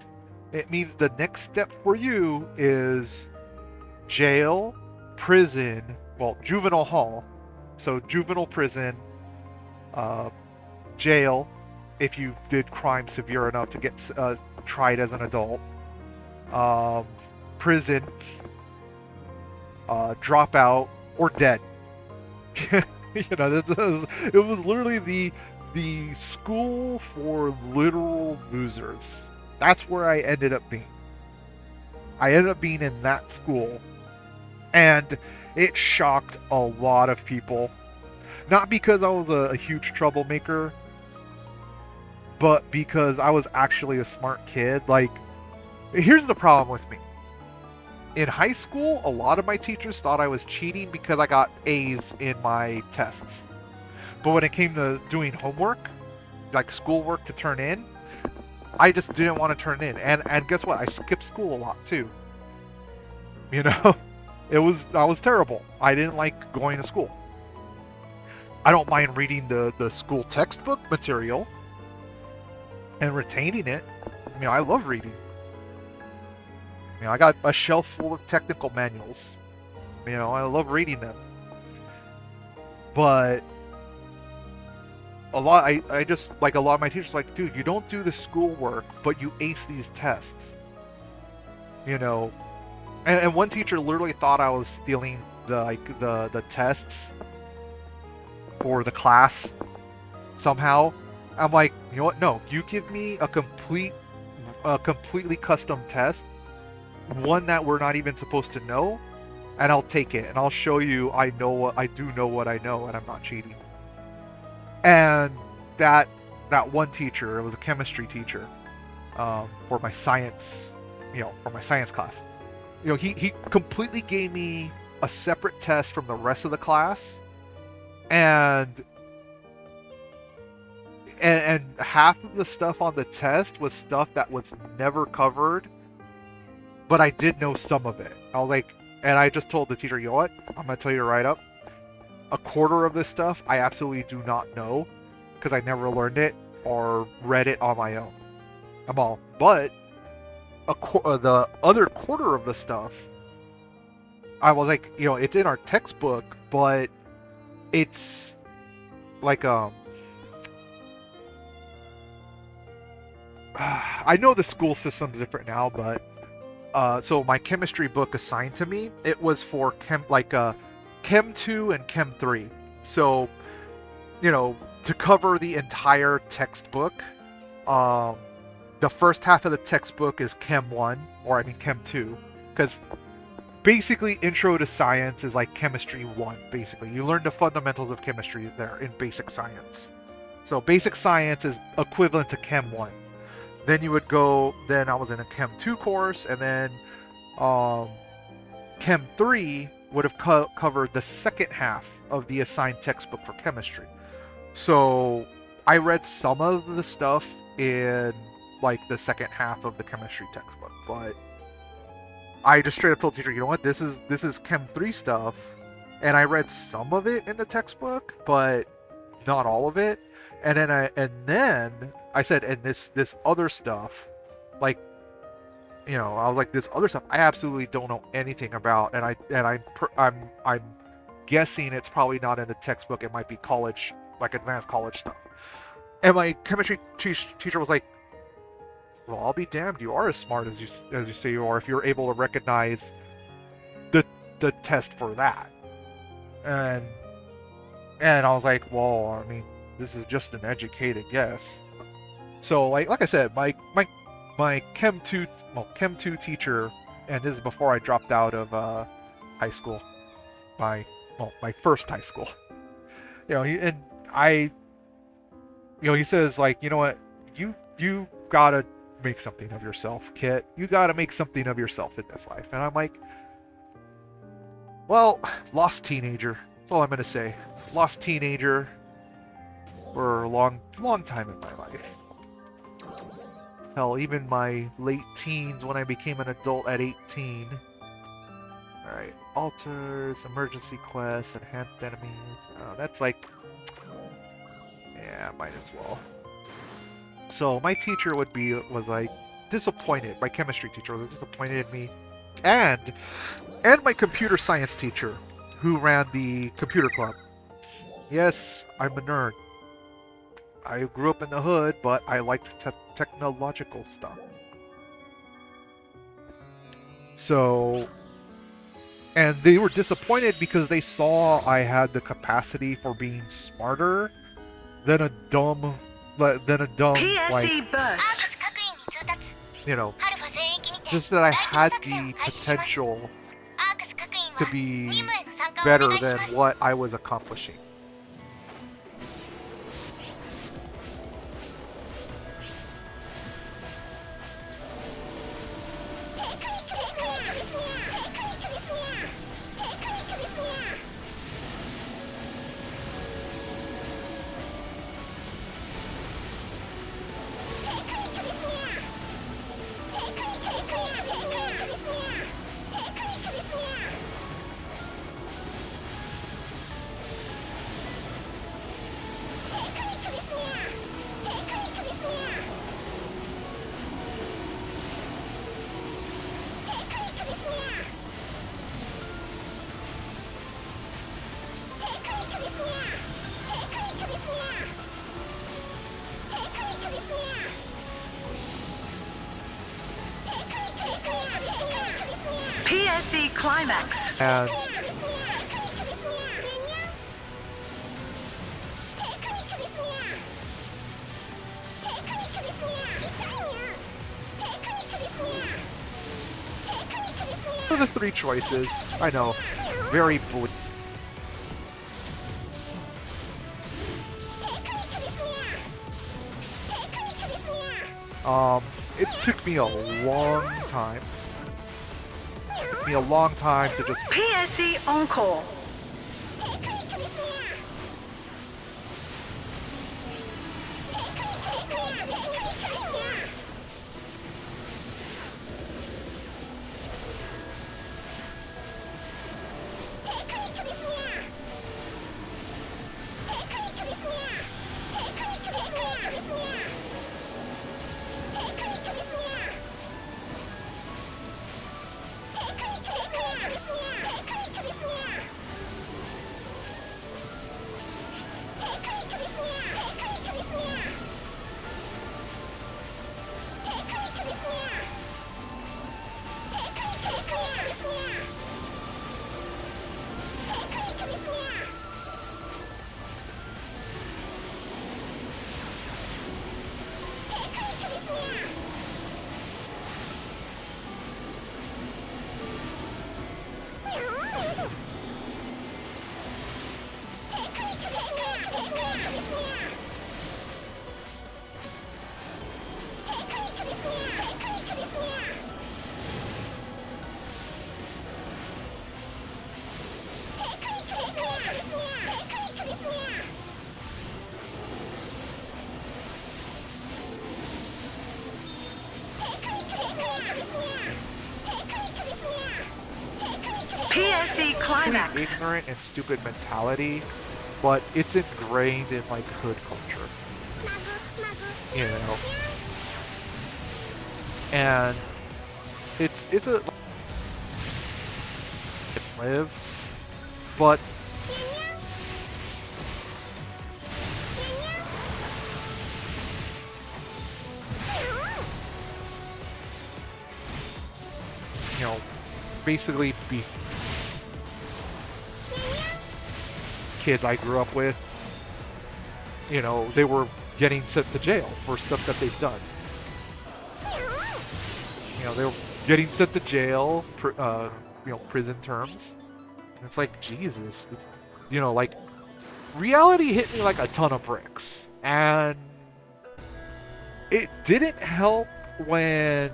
it means the next step for you is jail, prison, well, juvenile hall, so juvenile prison, jail, if you did crime severe enough to get tried as an adult, prison, dropout, or dead. It was literally the school for literal losers. That's where I ended up being. I ended up being in that school, and It shocked a lot of people. Not because I was a huge troublemaker, but because I was actually a smart kid. Like, here's the problem with me. In high school, a lot of my teachers thought I was cheating because I got A's in my tests. But when it came to doing homework, like schoolwork to turn in, I just didn't want to turn in. And guess what? I skipped school a lot too. You know? I was terrible. I didn't like going to school. I don't mind reading the school textbook material and retaining it. You know, I love reading. You know, I got a shelf full of technical manuals. You know, I love reading them. But I just, like, a lot of my teachers like, dude, you don't do the schoolwork, but you ace these tests. You know, and one teacher literally thought I was stealing the tests for the class somehow. I'm like, you know what? No, you give me a completely custom test, one that we're not even supposed to know, and I'll take it and I'll show you I do know what I know, and I'm not cheating. And that one teacher, it was a chemistry teacher, for my science, for my science class. You know, he completely gave me a separate test from the rest of the class, and half of the stuff on the test was stuff that was never covered, but I did know some of it. I was like, and I just told the teacher, you know what? I'm gonna tell you right up. A quarter of this stuff I absolutely do not know because I never learned it or read it on my own. But the other quarter of the stuff, I was like, you know, it's in our textbook, but it's like I know the school system's different now, but so my chemistry book assigned to me, it was for Chem 2 and Chem 3. So, you know, to cover the entire textbook, the first half of the textbook is Chem 1, or I mean Chem 2, because basically Intro to Science is like Chemistry 1, basically. You learn the fundamentals of chemistry there in Basic Science. So Basic Science is equivalent to Chem 1. Then you would go, then I was in a Chem 2 course, and then Chem 3 would have covered the second half of the assigned textbook for chemistry. So I read some of the stuff in like the second half of the chemistry textbook, but I just straight up told the teacher, you know what, this is Chem 3 stuff, and I read some of it in the textbook, but not all of it. And then I said, and this other stuff, like, you know, I was like, this other stuff I absolutely don't know anything about, and I'm guessing it's probably not in the textbook. It might be college, like advanced college stuff. And my chemistry teacher was like, well, I'll be damned, you are as smart as you say you are if you're able to recognize the test for that. And I was like, well, I mean, this is just an educated guess. So like I said, my Chem 2 teacher, and this is before I dropped out of high school, my first high school. You know, he says, like, you know what, you gotta make something of yourself, Kit. You gotta make something of yourself in this life. And I'm like, well, lost teenager. That's all I'm gonna say. Lost teenager for a long time in my life. Hell, even my late teens when I became an adult at 18. Alright, altars, emergency quests, enhanced enemies. That's like, yeah, might as well. So my teacher was like disappointed. My chemistry teacher was disappointed in me, and my computer science teacher, who ran the computer club. Yes, I'm a nerd. I grew up in the hood, but I liked technological stuff. So, and they were disappointed because they saw I had the capacity for being smarter than a dumb, PSE like, burst. you know, just that I had the potential to be better than what I was accomplishing. PSE Climax. And for the three choices, I know, very bleak. It took me a long time. It took me a long time to just PSE Encore. PSE Climax. Ignorant and stupid mentality, but it's ingrained in like hood culture. You know. And it's a live, but you know, basically be kids I grew up with, you know, they were getting sent to jail for stuff that they've done. You know, they were getting sent to jail, you know, prison terms. And it's like, Jesus. It's, you know, like, reality hit me like a ton of bricks. And it didn't help when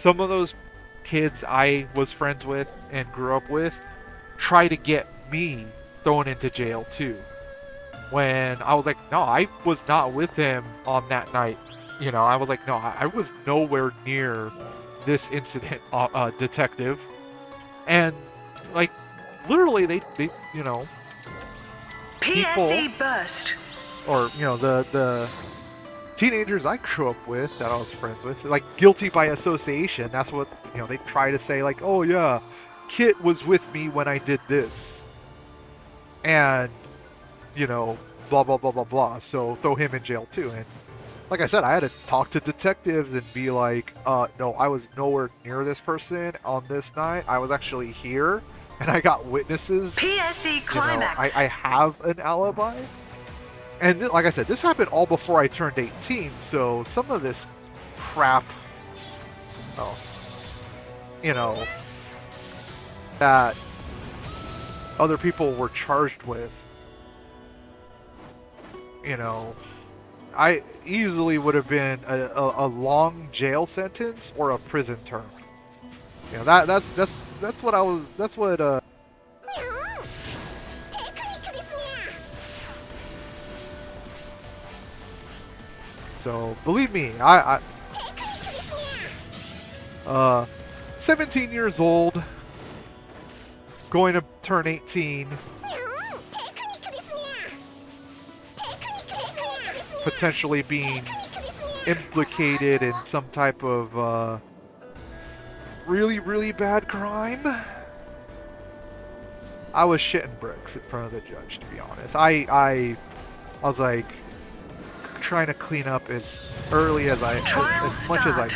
some of those kids I was friends with and grew up with try to get me thrown into jail too. When I was like, no, I was not with him on that night. You know, I was like, no, I was nowhere near this incident, detective. And, like, literally, they you know, PSE Burst. or, you know, the teenagers I grew up with, that I was friends with, like, guilty by association. That's what, you know, they try to say, like, oh, yeah, Kit was with me when I did this. And, you know, blah, blah, blah, blah, blah. So throw him in jail, too. And, like I said, I had to talk to detectives and be like, no, I was nowhere near this person on this night. I was actually here, and I got witnesses. PSE Climax. You know, I have an alibi. And like I said, this happened all before I turned 18, so some of this crap, you know, that other people were charged with, you know, I easily would have been a long jail sentence or a prison term. You know, that's what I was. That's what. So believe me, 17 years old, going to turn 18, potentially being implicated in some type of really, really bad crime. I was shitting bricks in front of the judge, to be honest. I was like trying to clean up as early as as much as I.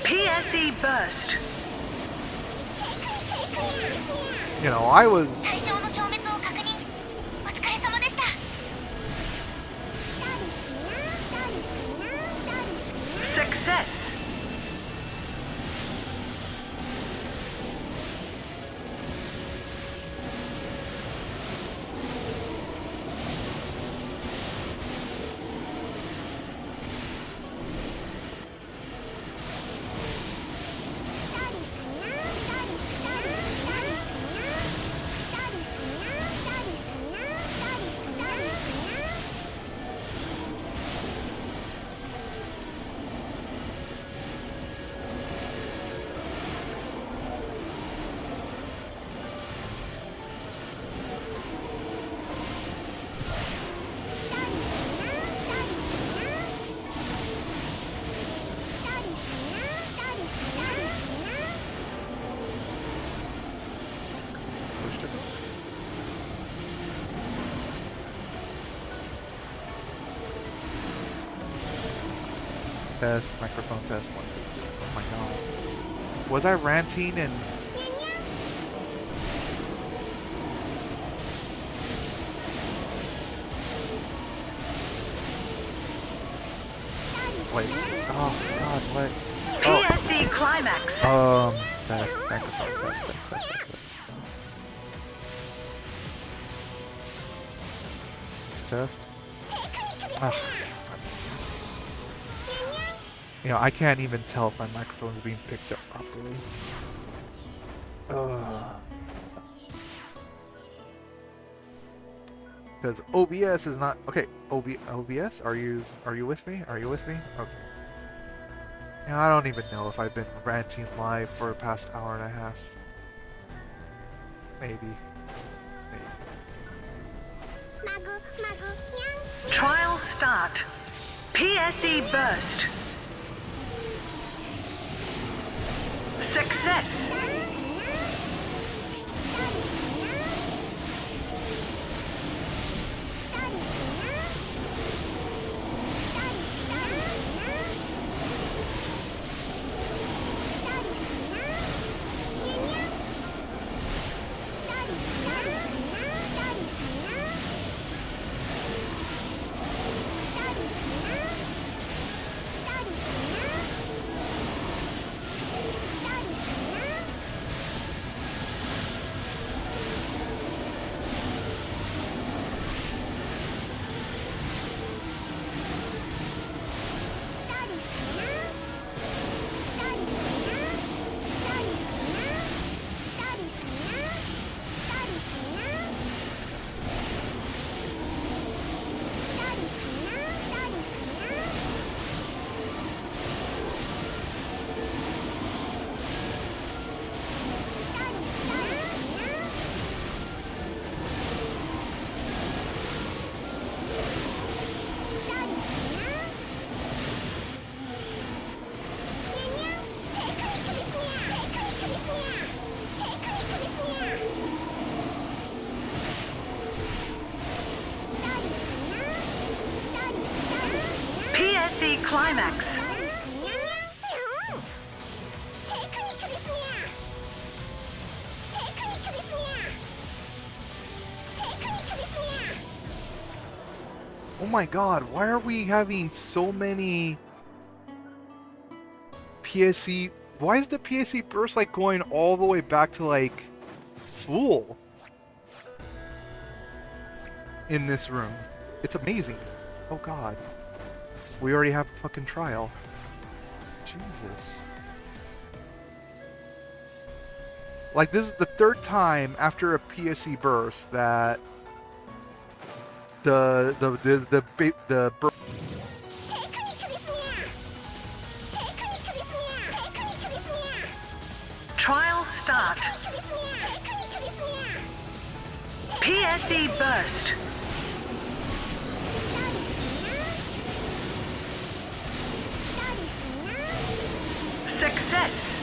PSE burst. You know, I was. Success. Test, microphone test, 1, 2, 3. Oh my god. Was I ranting and... Wait. Oh god, what? PSE climax. Test, microphone test. Test. Ugh. You know, I can't even tell if my microphone is being picked up properly. Because OBS is not okay. OBS, are you with me? Are you with me? Okay. You know, I don't even know if I've been ranting live for the past hour and a half. Maybe. Trial start. PSE burst. Success. PSE climax. Oh my god, why are we having so many PSE why is the PSE burst like going all the way back to like full in this room? It's amazing. Oh god. We already have a fucking trial. Jesus. Like, this is the third time after a PSE burst that the burst. Trial start. PSE burst. Success.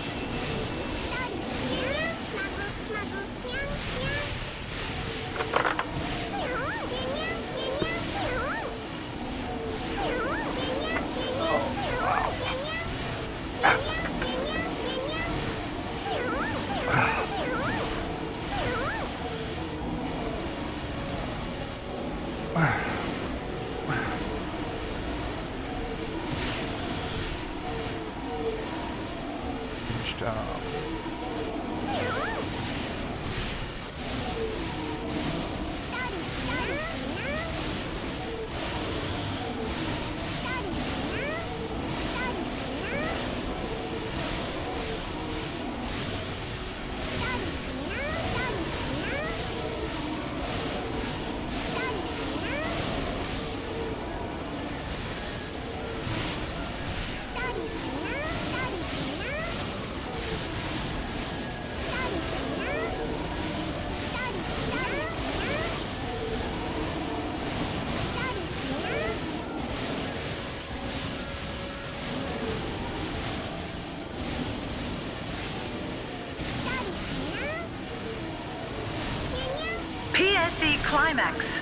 PSE climax.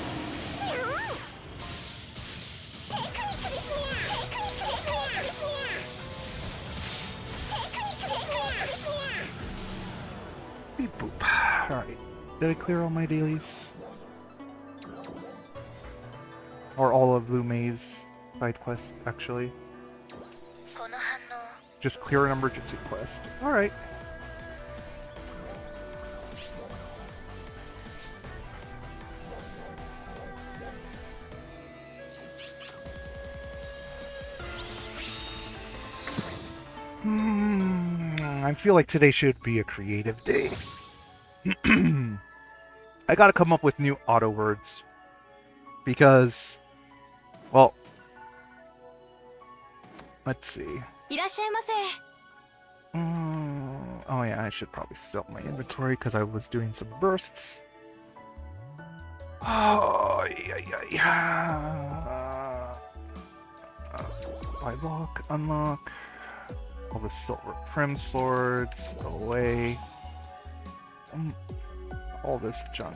Beep boop. Alright. Did I clear all my dailies? Or all of Blue Maze side quest, actually. Just clear an emergency quest. Alright. I feel like today should be a creative day. I gotta come up with new auto words. Because, well, let's see. Oh yeah, I should probably sell my inventory because I was doing some bursts. Oh, yeah. Buy lock, unlock. All the silver prim swords, away. All this junk.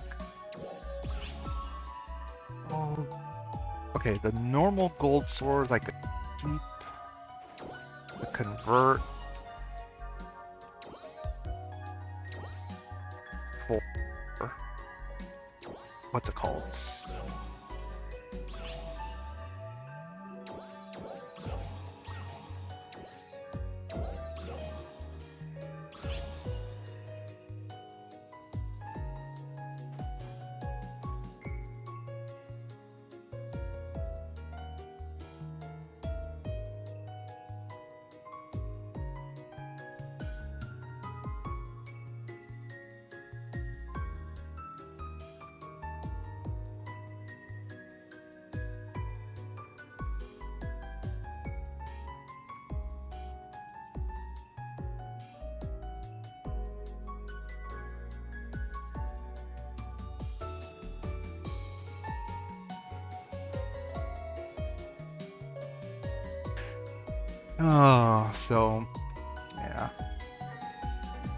Oh, okay, the normal gold swords I could keep. The convert. For what's it called? Oh, so, yeah.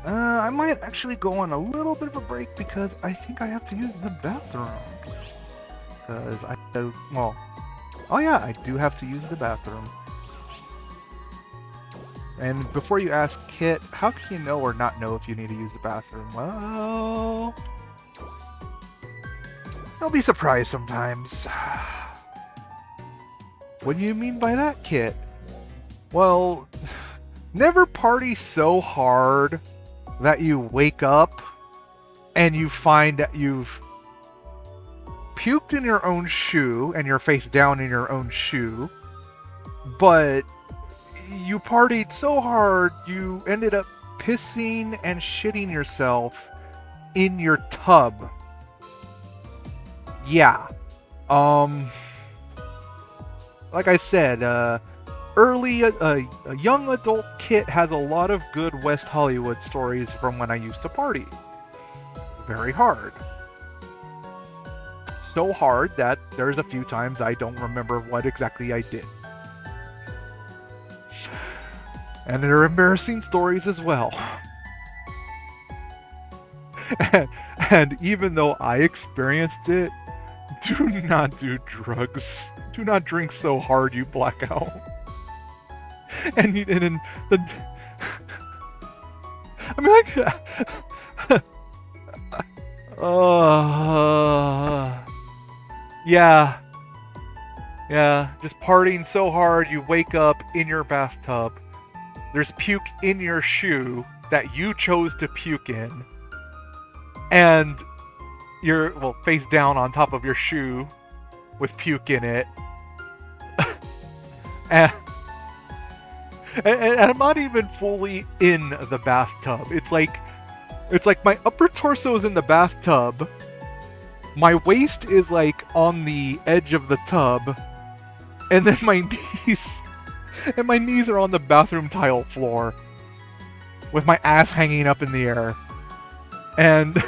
I might actually go on a little bit of a break because I think I have to use the bathroom. Because well, oh yeah, I do have to use the bathroom. And before you ask, Kit, how can you know or not know if you need to use the bathroom? Well, I'll be surprised sometimes. What do you mean by that, Kit? Well, Never party so hard that you wake up and you find that you've puked in your own shoe and you're face down in your own shoe, but you partied so hard you ended up pissing and shitting yourself in your tub. Yeah. Like I said, a young adult Kit has a lot of good West Hollywood stories from when I used to party. Very hard. So hard that there's a few times I don't remember what exactly I did. And there are embarrassing stories as well. And even though I experienced it, do not do drugs. Do not drink so hard you black out. And then the... I mean, like... yeah. Yeah, just partying so hard you wake up in your bathtub. There's puke in your shoe that you chose to puke in. And you're, well, face down on top of your shoe with puke in it. and I'm not even fully in the bathtub. It's like my upper torso is in the bathtub. My waist is like on the edge of the tub. And then my knees are on the bathroom tile floor with my ass hanging up in the air. And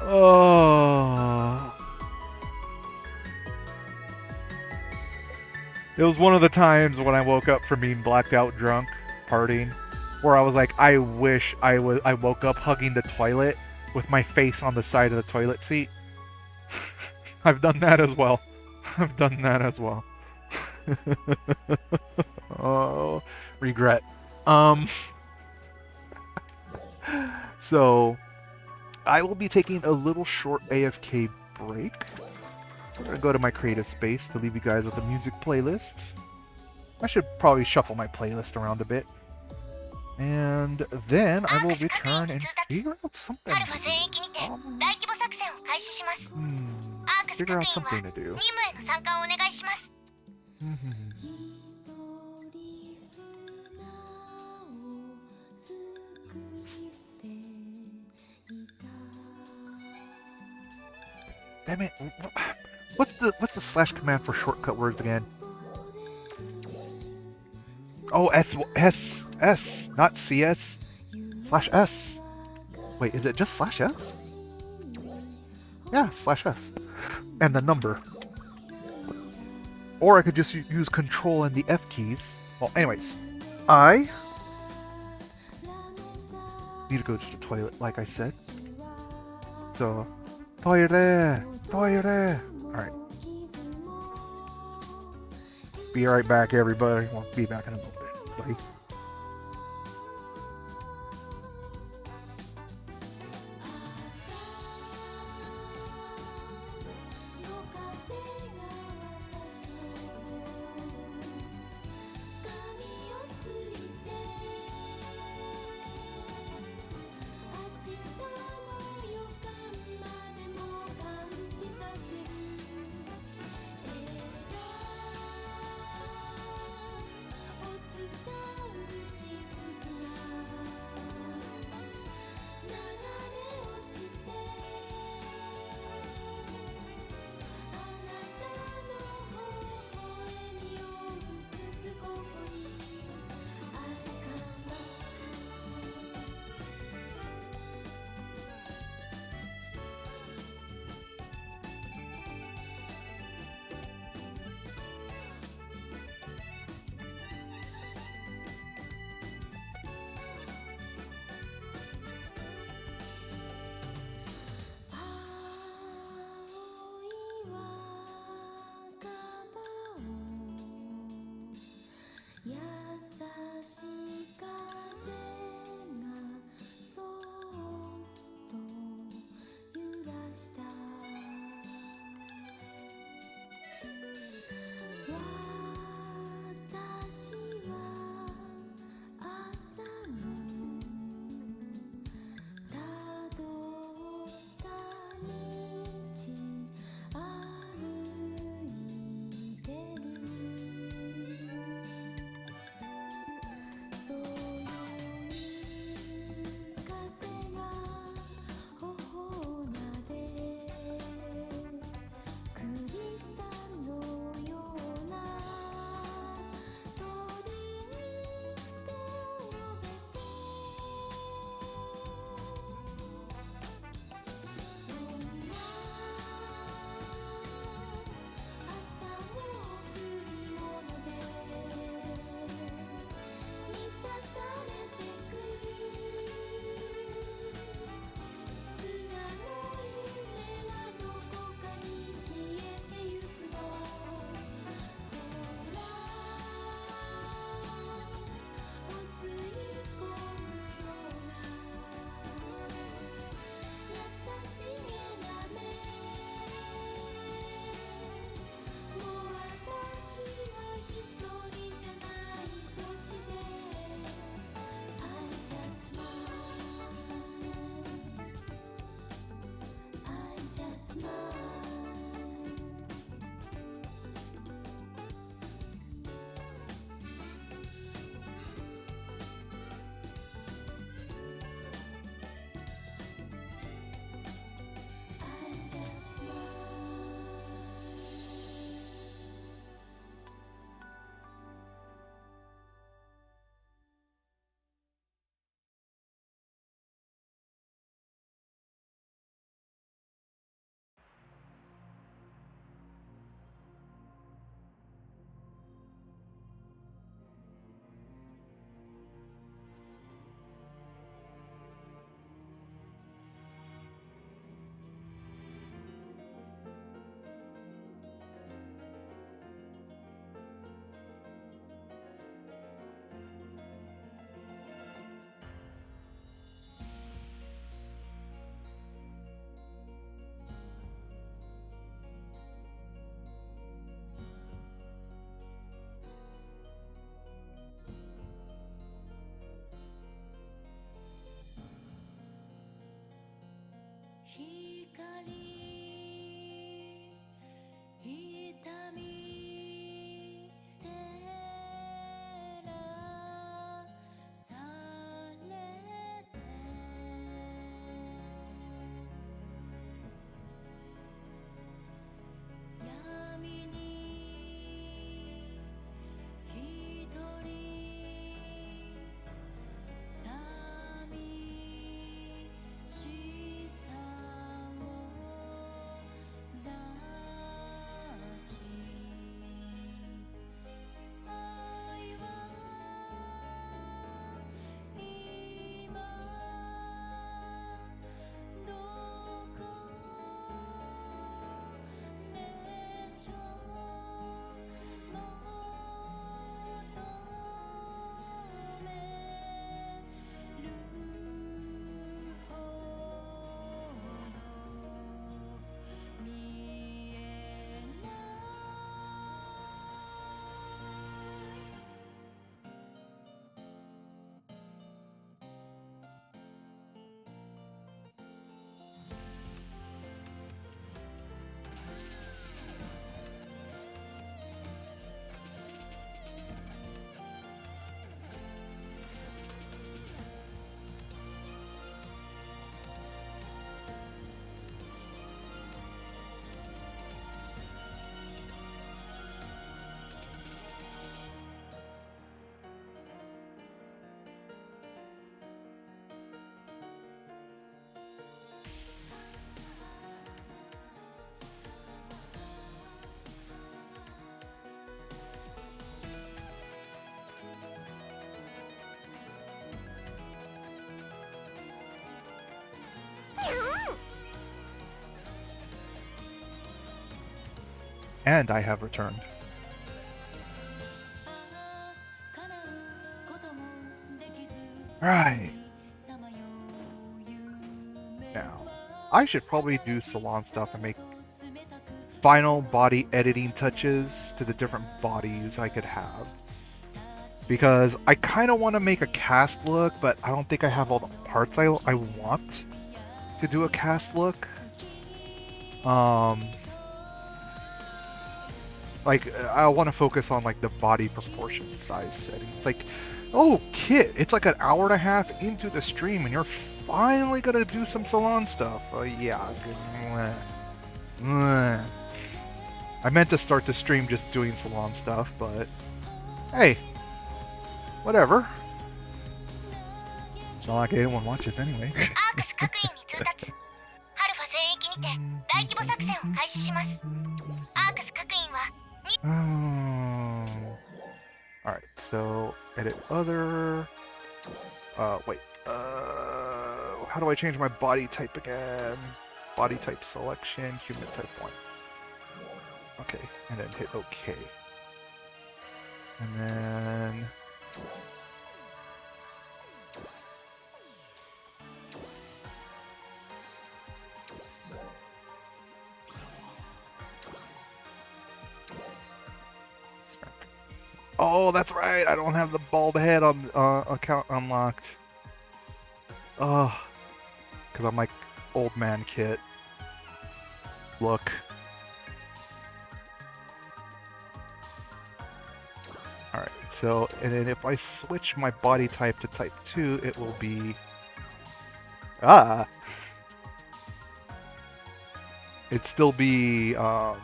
oh, it was one of the times when I woke up from being blacked out drunk, partying, where I was like, I wish I woke up hugging the toilet with my face on the side of the toilet seat. I've done that as well. I've done that as well. Oh, regret. So, I will be taking a little short AFK break. I'm gonna go to my creative space to leave you guys with a music playlist. I should probably shuffle my playlist around a bit. And then I will return and figure out something. Figure out something to do. Damn it! What's the slash command for shortcut words again? Oh, S, not CS. Slash S. Wait, is it just slash S? Yeah, slash S. And the number. Or I could just use Control and the F keys. Well, anyways. I need to go to the toilet, like I said. So, toilet! Alright. Be right back, everybody. We'll be back in a little bit. Bye. And I have returned. Right. Now, I should probably do salon stuff and make final body editing touches to the different bodies I could have. Because I kind of want to make a cast look, but I don't think I have all the parts I want to do a cast look. Like, I want to focus on, like, the body proportion size settings. Like, oh, Kit, it's like an hour and a half into the stream, and you're finally gonna do some salon stuff. Yeah. I meant to start the stream just doing salon stuff, but hey, whatever. It's not like anyone watches anyway. Alright, so edit other. Wait. How do I change my body type again? Body type selection, human type 1. Okay, and then hit OK. And then oh, that's right. I don't have the bald head on account unlocked. Oh, because I'm like old man Kit. Look. Alright, so, and then if I switch my body type to type 2, it will be... It'd still be, yeah,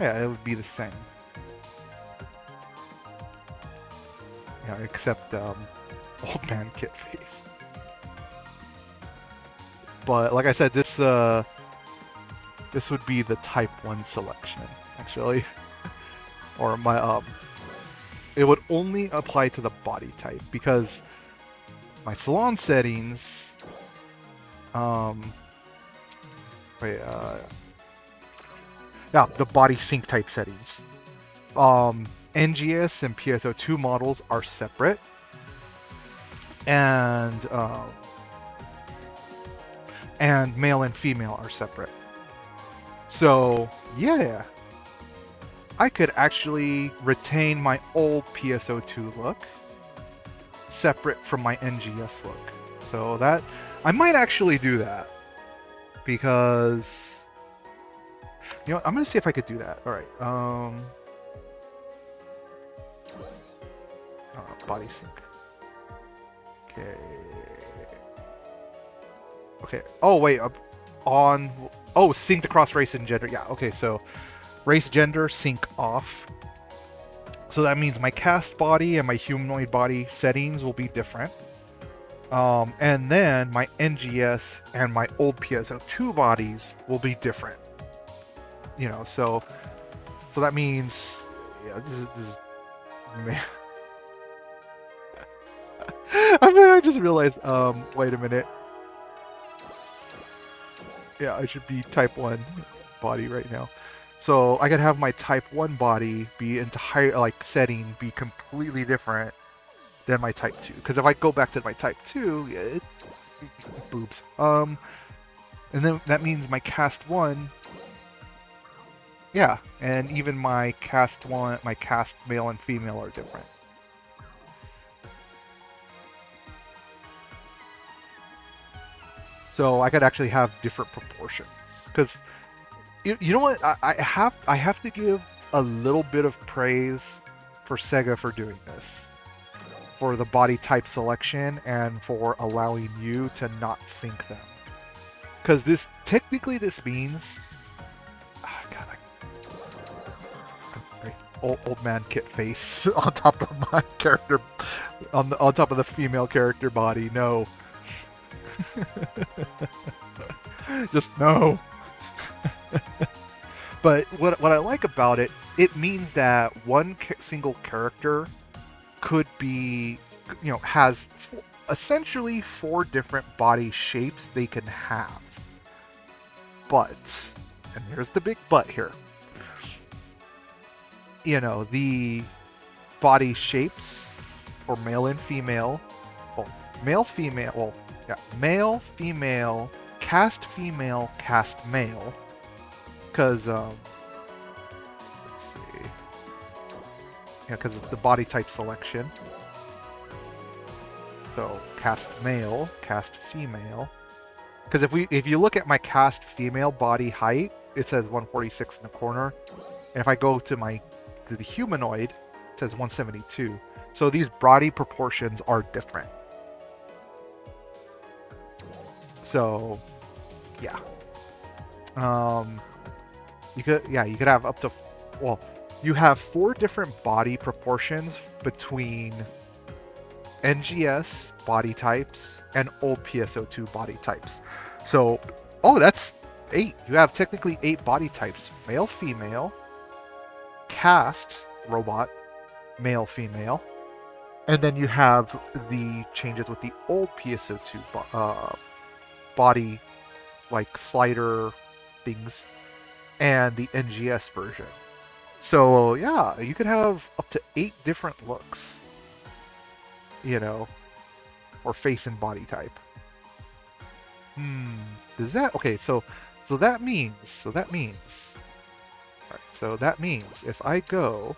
it would be the same. Yeah, except, old man Kit face. But, like I said, this would be the type 1 selection, actually. Or my, it would only apply to the body type, because my salon settings, yeah, the body sync type settings. NGS and PSO2 models are separate, and male and female are separate. So, yeah. I could actually retain my old PSO2 look separate from my NGS look. So that, I might actually do that. Because, you know, I'm going to see if I could do that. Alright, body sync. Okay. Okay, oh wait, on, oh, synced across race and gender. Yeah, okay, so race, gender, sync off. So that means my cast body and my humanoid body settings will be different. And then my NGS and my old PSO2 bodies will be different. You know, so that means, yeah, this is man. I mean, I just realized, wait a minute. Yeah, I should be type 1 body right now. So I could have my type 1 body be entire, like, setting be completely different than my type 2. Because if I go back to my type 2, yeah, it's boobs. And then that means my cast 1, yeah, and even my cast 1, my cast male and female are different. So I could actually have different proportions. Because you know what? I have to give a little bit of praise for Sega for doing this. For the body type selection and for allowing you to not sync them. Because this, technically this means... Oh God, old man Kit face on top of my character, on top of the female character body, no. Just no. But what I like about it, it means that one single character could be, you know, has essentially 4 different body shapes they can have. But, and here's the big but here, the body shapes for male and female. Well, male, female. Well, yeah, male, female, cast male. Because let's see. Yeah, because it's the body type selection. So cast male, cast female. Because if you look at my cast female body height, it says 146 in the corner. And if I go to the humanoid, it says 172. So these body proportions are different. So yeah. You could have up to, well, you have 4 different body proportions between NGS body types and old PSO2 body types. So, that's 8. You have technically 8 body types: male, female, cast, robot, male, female, and then you have the changes with the old PSO2 body, like slider things, and the NGS version. So yeah, you could have up to 8 different looks, or face and body type. Does that, okay, so that means, alright, so that means if I go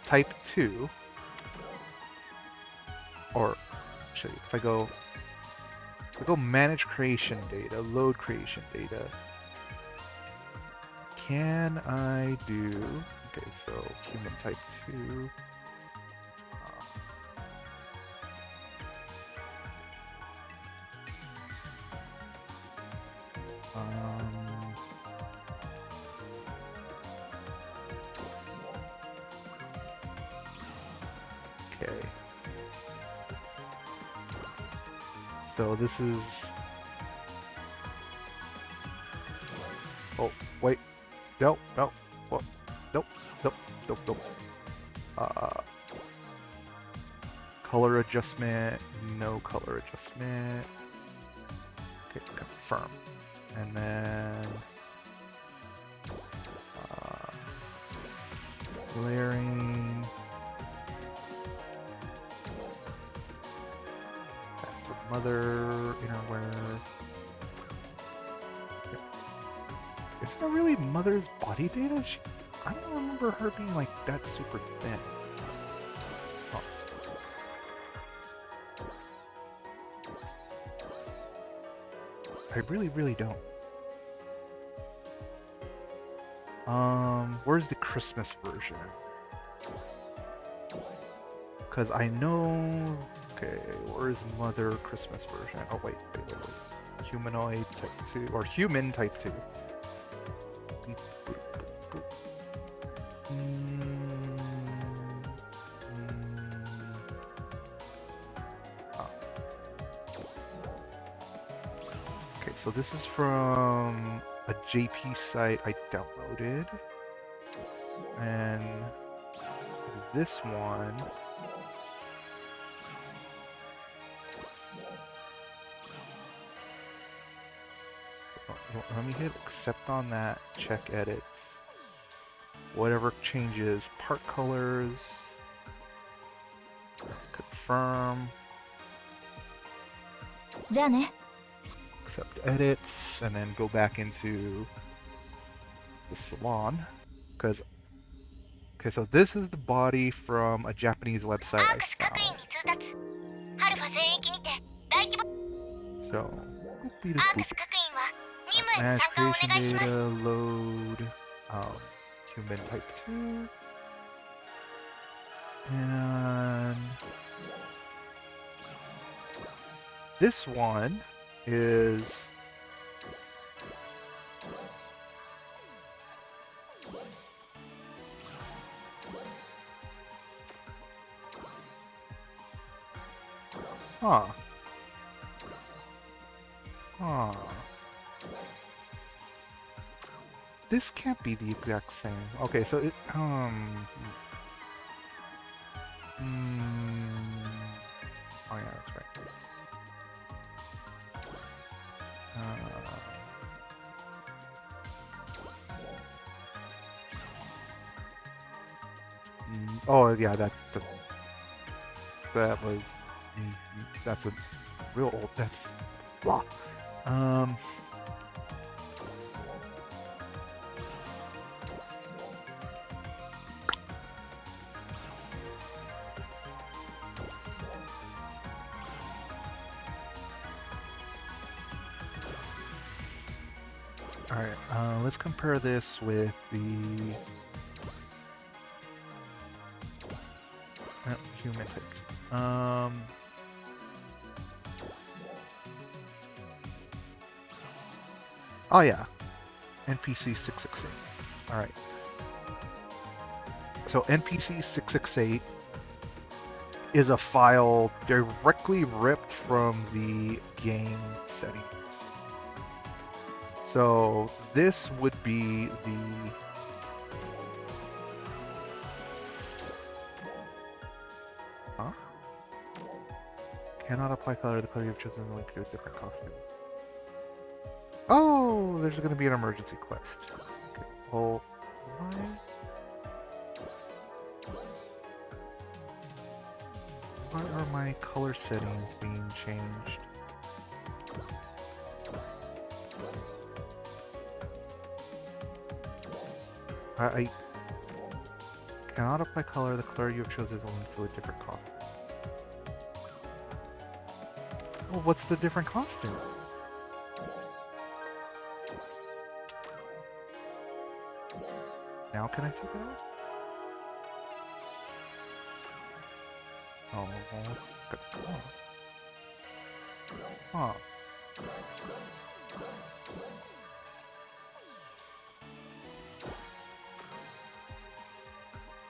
type 2, or actually, if I go manage creation data, load creation data, can I do, okay, so human type 2, okay. So this is, oh, wait, nope, what, nope, color adjustment, no color adjustment, okay, confirm, and then, layering, mother, innerwear. Is that really mother's body data? I don't remember her being like that super thin. Oh. I really don't. Where's the Christmas version? Because I know... Okay, where's Mother Christmas version? Oh, wait. Humanoid type 2, or human type 2. Okay, so this is from a JP site I downloaded. And this one... Let me hit accept on that, check edit. Whatever changes, part colors, confirm, accept edits, and then go back into the Salon. Because, okay, so this is the body from a Japanese website I found. So, manage creation data, load, human type 2, and this one is this can't be the exact same. Okay, so it, oh yeah, that's right. Oh yeah, that was that's a real old. That's blah. Um. All right. Let's compare this with the humantic. Oh yeah, NPC 668. All right. So NPC 668 is a file directly ripped from the game settings. So this would be the cannot apply color. The color you've chosen is linked to a different costume. Oh, there's going to be an emergency quest. Okay. Oh, why are my color settings being changed? I cannot apply color. The color you have chosen is linked to a different costume. Well, what's the different costume? Now can I take it off? Oh, well, good. Huh.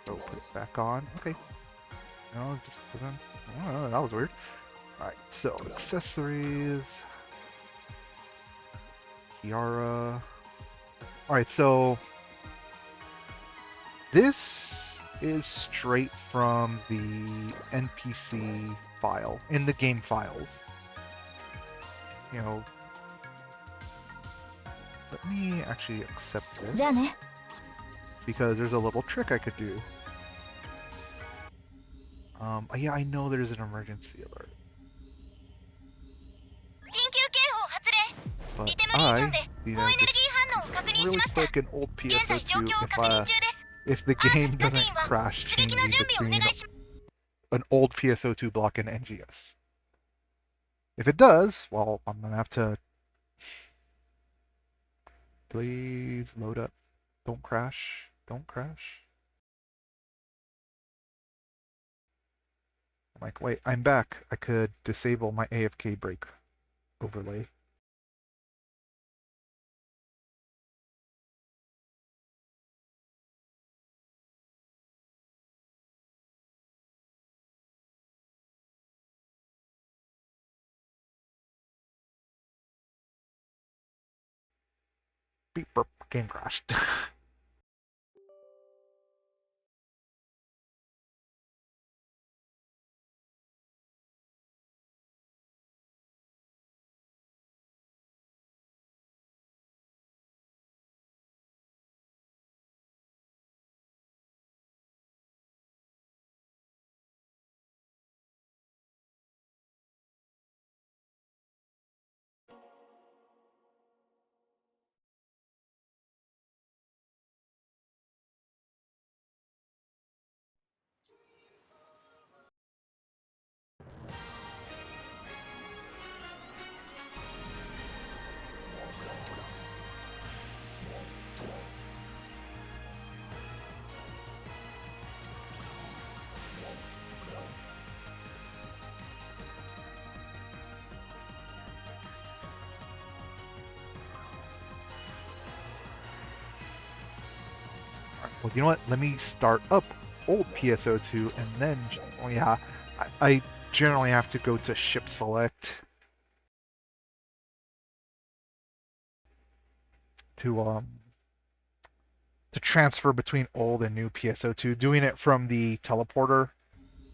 So put it back on. Okay. No, just put on. Oh, that was weird. Alright, so accessories. Tiara. Alright, so this is straight from the NPC file, in the game files. You know, let me actually accept this, because there's a little trick I could do. Yeah, I know there's an emergency alert. But I, just really quick an old PSO2 if the game doesn't crash change between an old PSO2 block and NGS. If it does, well, I'm gonna have to please load up. Don't crash. Don't crash. I'm like, wait, I'm back. I could disable my AFK break overlay. Beep burp, game crashed. Well, you know what? Let me start up old PSO2 and then, oh yeah, I generally have to go to ship select to transfer between old and new PSO2. Doing it from the teleporter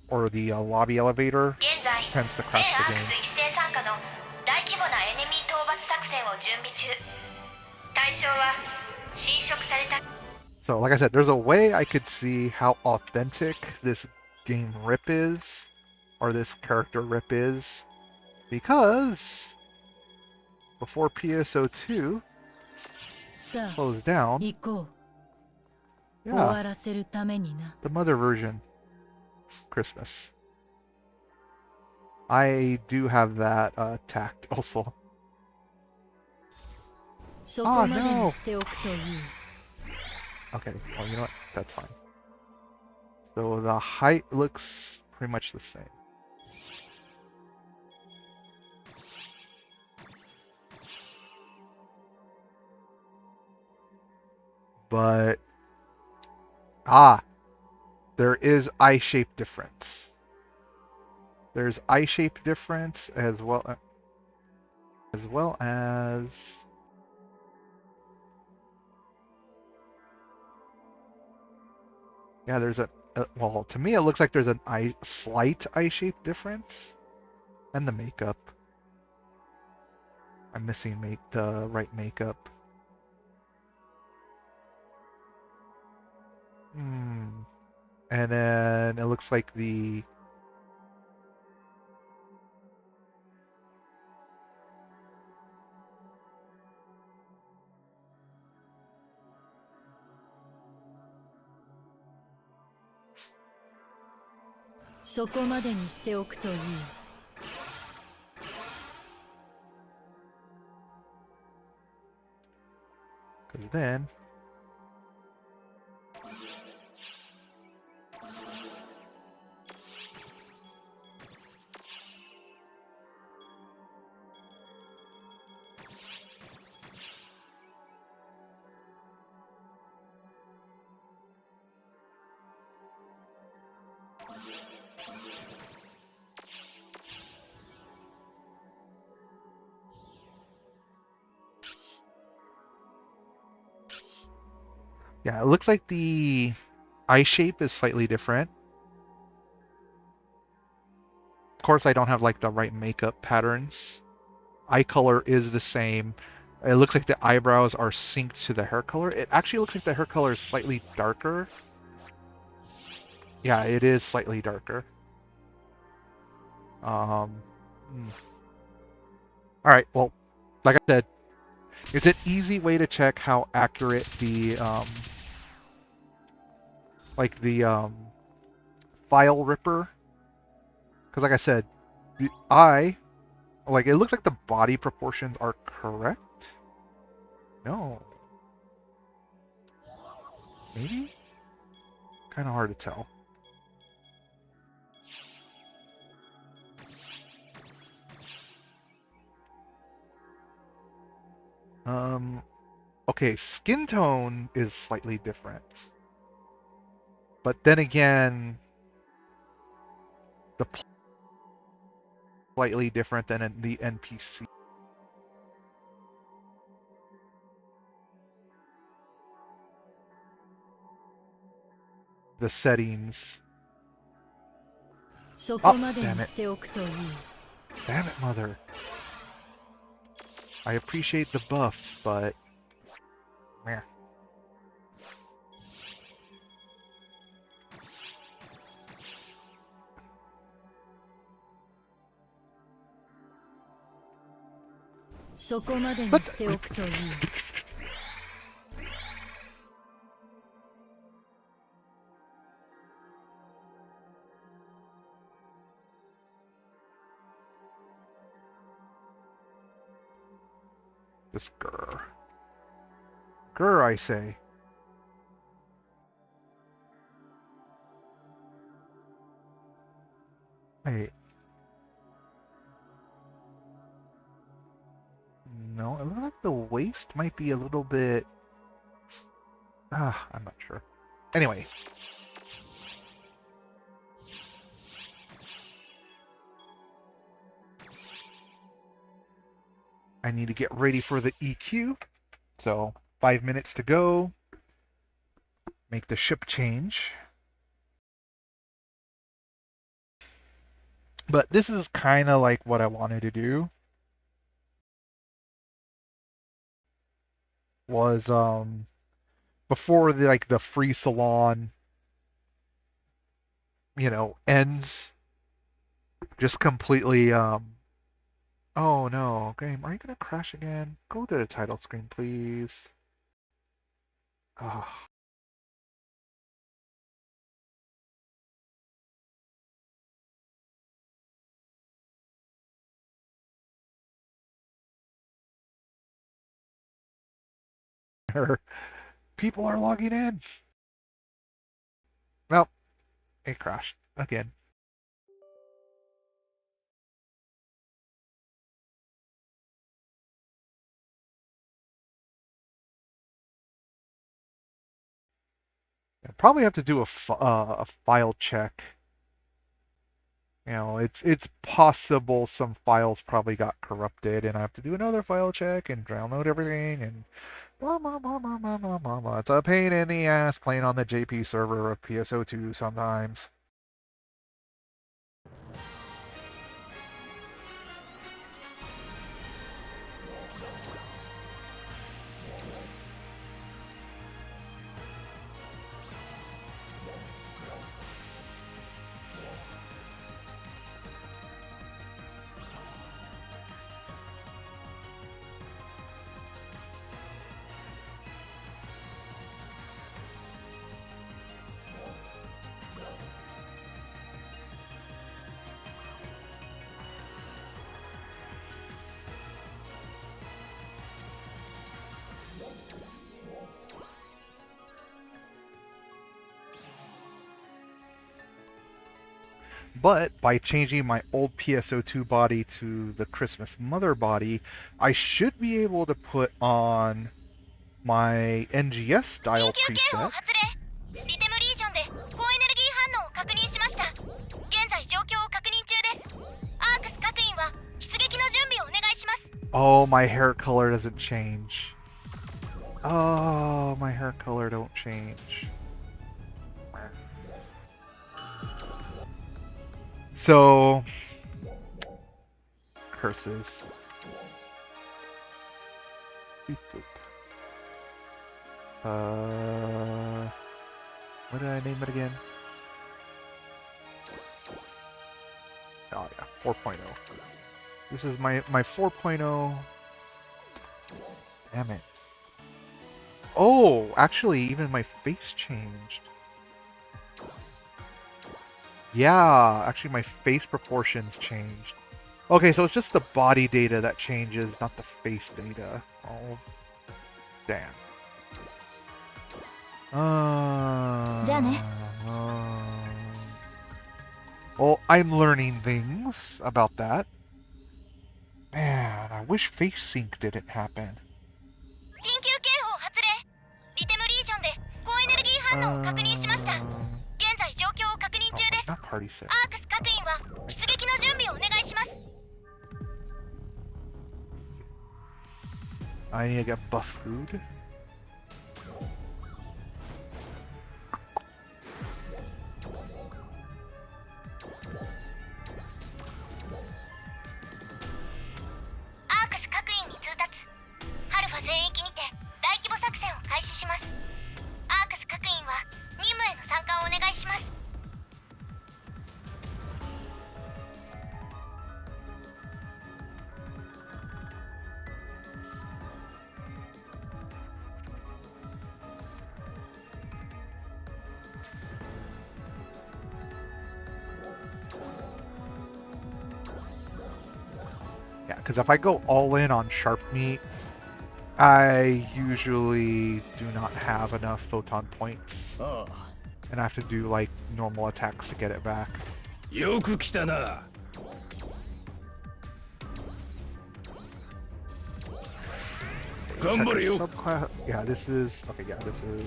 or the lobby elevator tends to crash the game. So, like I said, there's a way I could see how authentic this game rip is, or this character rip is, because before PSO2 closed down, yeah, the mother version, Christmas. I do have that tact also. Oh no! Okay, well you know what? That's fine. So the height looks pretty much the same. But, there is eye shape difference. There's eye shape difference as yeah, there's well, to me it looks like there's a slight eye shape difference, and the makeup. I'm missing the right makeup. And then it looks like the because then yeah, it looks like the eye shape is slightly different. Of course, I don't have like the right makeup patterns. Eye color is the same. It looks like the eyebrows are synced to the hair color. It actually looks like the hair color is slightly darker. Yeah, it is slightly darker. All right, well, like I said, it's an easy way to check how accurate the file ripper. Because like I said, the eye, like it looks like the body proportions are correct. No, maybe. Kind of hard to tell. Okay, skin tone is slightly different. But then again, the slightly different than in the NPC. The settings. Oh, damn it. Damn it, mother. I appreciate the buffs, but meh. Just grr. Grr, I say. Wait. No, it looks like the waist might be a little bit... I'm not sure. Anyway. I need to get ready for the EQ. So, 5 minutes to go. Make the ship change. But this is kind of like what I wanted to do. Was, before the free Salon, ends. Just completely. Oh no, game, are you gonna crash again? Go to the title screen, please. Oh. People are logging in. Well, it crashed again. I probably have to do a file check. It's possible some files probably got corrupted, and I have to do another file check and download everything, and blah blah blah blah blah blah blah blah. It's a pain in the ass playing on the JP server of PSO2 sometimes. But by changing my old PSO2 body to the Christmas Mother body, I should be able to put on my NGS style preset. Oh, my hair color doesn't change. Oh, my hair color don't change. So, curses. Boop, boop. What did I name it again? Oh yeah, 4.0. This is my 4.0. Damn it. Oh, actually, even my face changed. Yeah, actually my face proportions changed. Okay, so it's just the body data that changes, not the face data. Oh, damn. Well, I'm learning things about that. Man, I wish face sync didn't happen. Not party set. I need to get buff food. Yeah, because if I go all in on sharp meat, I usually do not have enough photon points. And I have to do like normal attacks to get it back. Subclass. Yeah, this is okay. Yeah, this is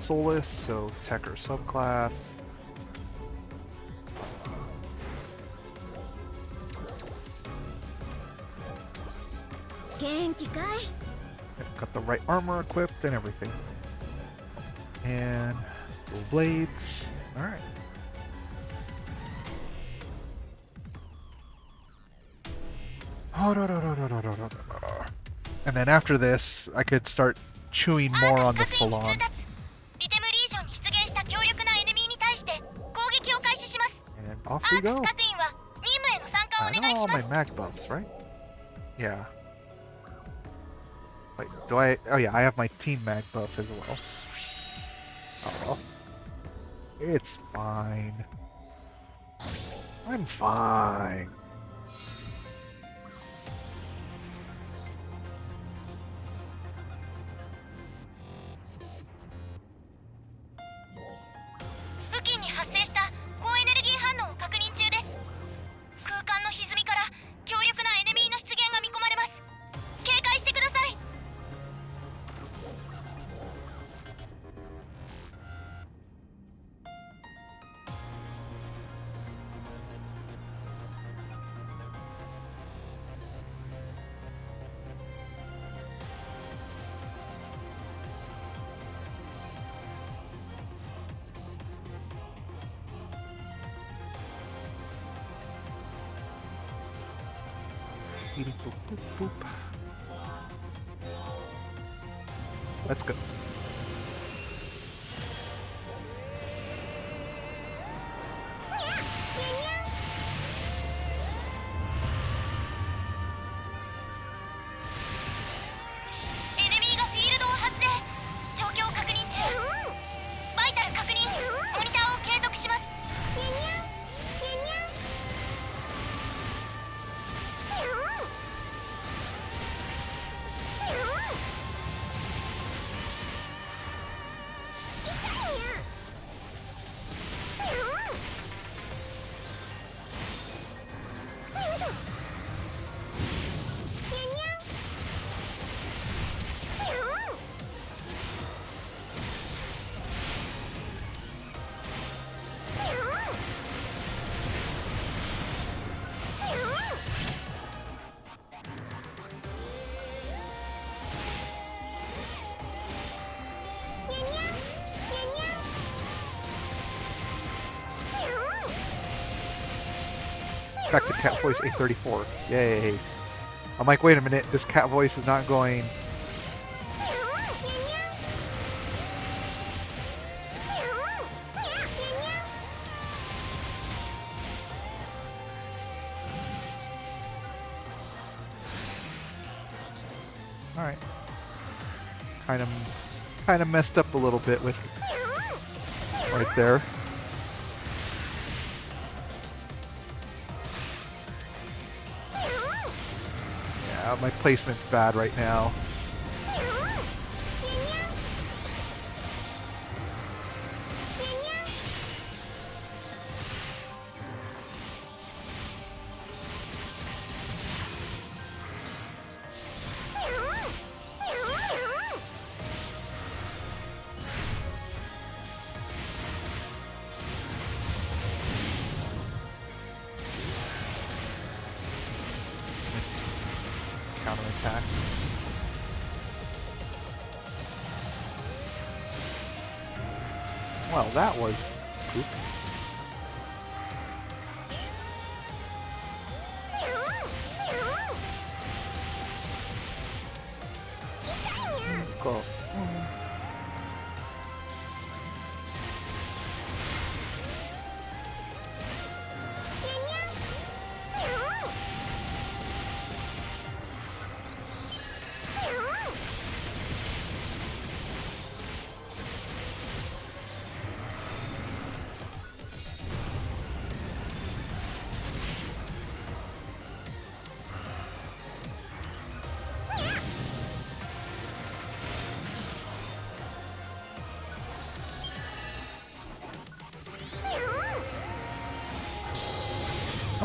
Solus, so Techer subclass. Got the right armor equipped and everything. And little blades. Alright. And then after this, I could start chewing more on the Salon. リテムリージョンに出現した強力なエネミーに対して攻撃を開始します。 And off ア we ークス go. 学院は任務への参加を I お願い know し all ま my す。 mag buffs, right? Yeah. Wait, do I? Oh yeah, I have my team mag buff as well. Oh, it's fine. I'm fine. Boop, boop, boop. Let's go. Back to cat voice 834. Yay. I'm like, wait a minute, this cat voice is not going. Alright. Kind of messed up a little bit with right there. Yeah, my placement's bad right now. Counterattack. Well, that was poop. Go.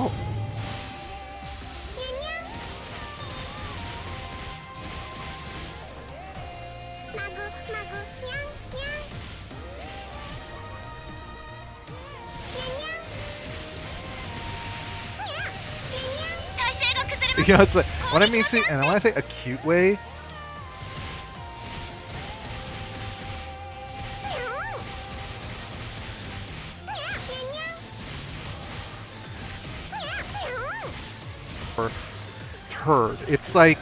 Oh. You know, it's like, when I mean say, and when I say a cute way, for turd, it's like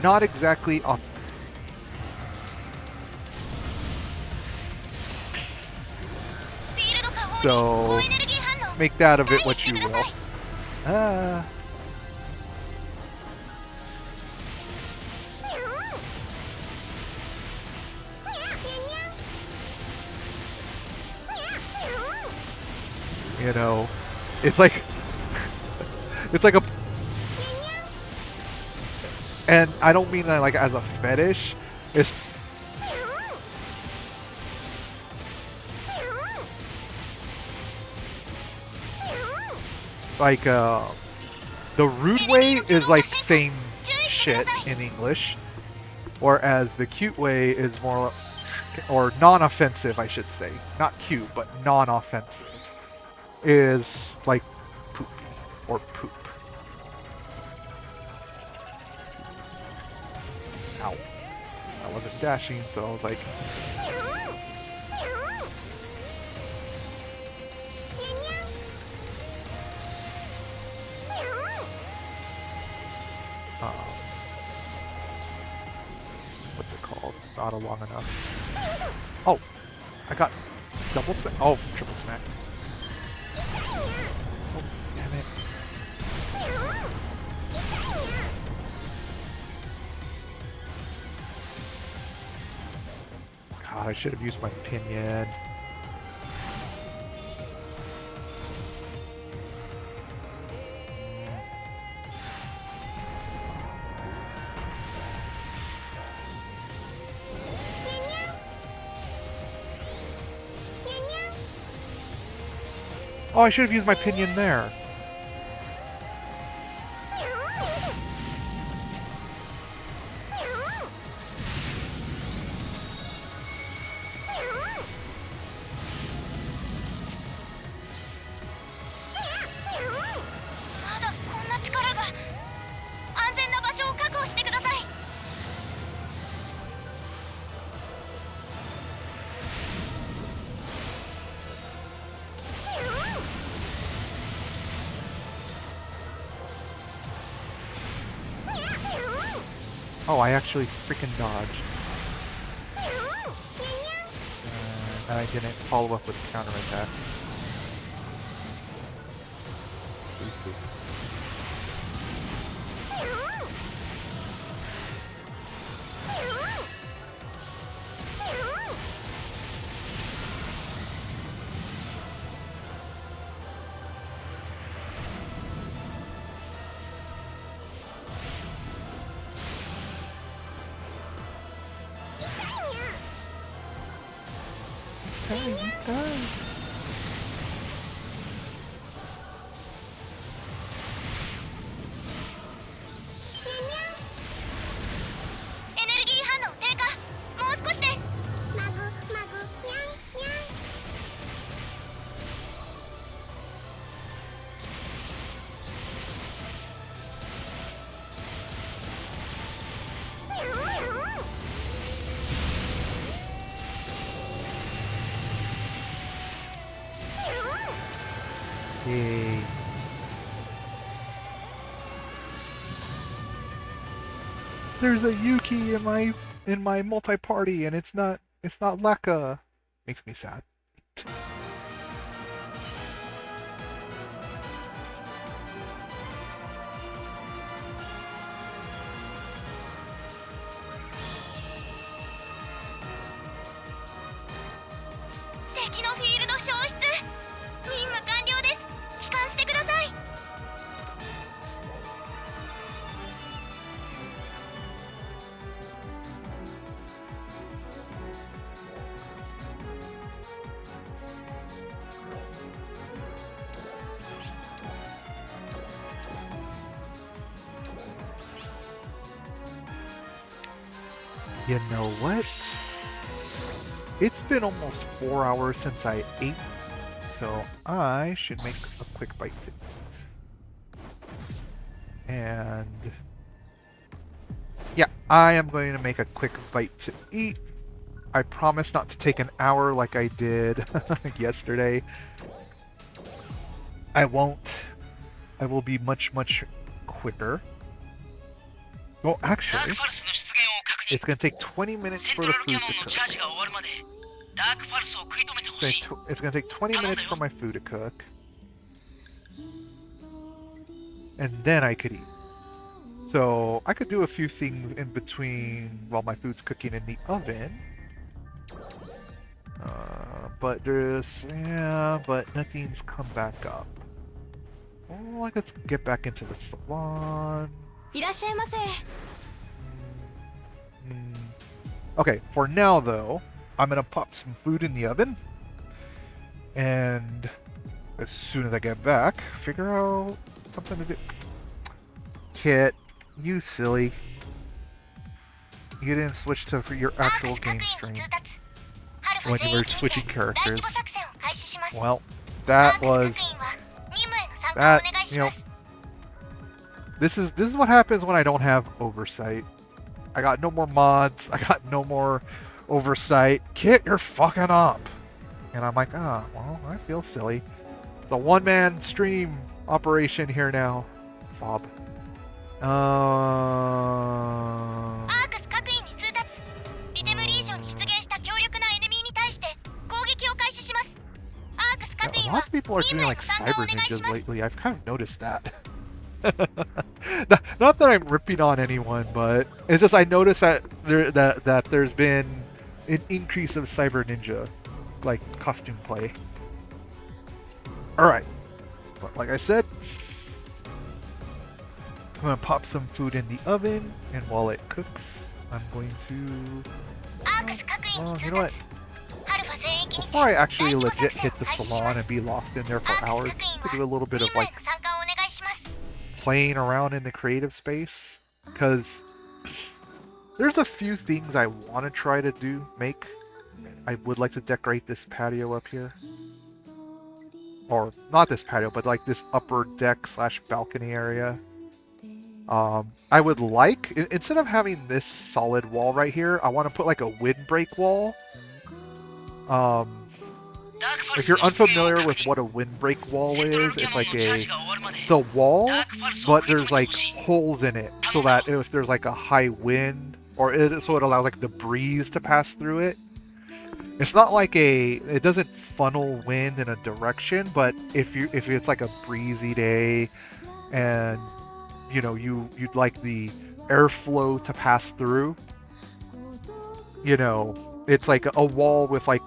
not exactly off. So エネルギー反応 make that of it 回避 what して you くださ will. い。 Ah. You know, it's like it's like a, and I don't mean that like as a fetish. It's like the rude way is like saying shit in English, whereas the cute way is more, or non-offensive, I should say, not cute but non-offensive, is like poop or poop. Ow. I wasn't dashing, so I was like, um, what's it called? Not a long enough. Oh, I got double smack. Oh, triple smack. Oh, damn it. God, I should have used my pinion. Oh, I should have used my pinion there. Oh, I actually freaking dodged. And I didn't follow up with counterattack. Hey, you died. エネルギー反応低下。もう少しです。マグマグニャンニャン。Yay. There's a Yuki in my multi-party, and it's not Lekka. Makes me sad. 敵のフィールド消失。任務完了です。帰還してください。You know what? It's been almost 4 hours since I ate, so I should make a quick bite to eat. And yeah, I am going to make a quick bite to eat. I promise not to take an hour like I did yesterday. I won't. I will be much quicker. Well, actually, it's going to take 20 minutes for the food to cook. It's gonna take 20 minutes for my food to cook. And then I could eat. So I could do a few things in between while my food's cooking in the oven. But nothing's come back up. Well, let's get back into the salon. いらっしゃいませ。 Okay, for now though, I'm gonna pop some food in the oven. And as soon as I get back, figure out something to do. Kit, you silly. You didn't switch to your actual game stream when you were switching characters. Well, that was that. You know, this is what happens when I don't have oversight. I got no more mods. I got no more oversight. Kit, you're fucking up. And I'm like, well, I feel silly. It's a one-man stream operation here now. Bob. アークス各員に通達。リテムリージョンに出現した強力なエネミーに対して攻撃を開始します。アークス Yeah, 各 a 員 lot は of people are 任 doing 務へ like の参加を cyber お願いし ninjas ます。 lately. I've kind of noticed that. Not that I'm ripping on anyone, but it's just I noticed that there's been an increase of cyber ninja, like costume play. All right, but like I said, I'm gonna pop some food in the oven, and while it cooks, I'm going to. アークス各員に Well, 通 you know what? 達。アルファ全域に Before I actually 大規模 legit 作戦 hit を the 開始し salon ます and be locked in there ア for ークス hours, 各員 to は do a little bit 任 of 務へ like の参加をお願いします。 playing around in the creative space, because there's a few things I want to try to make. I would like to decorate this patio up here. Or not this patio, but like this upper deck / balcony area. I would like, instead of having this solid wall right here, I want to put like a windbreak wall. If you're unfamiliar with what a windbreak wall is, it's like the wall, but there's like holes in it so that if there's like a high wind, so it allows like the breeze to pass through it. It's not like it doesn't funnel wind in a direction, but if it's like a breezy day, and you know you'd like the airflow to pass through, you know, it's like a wall with like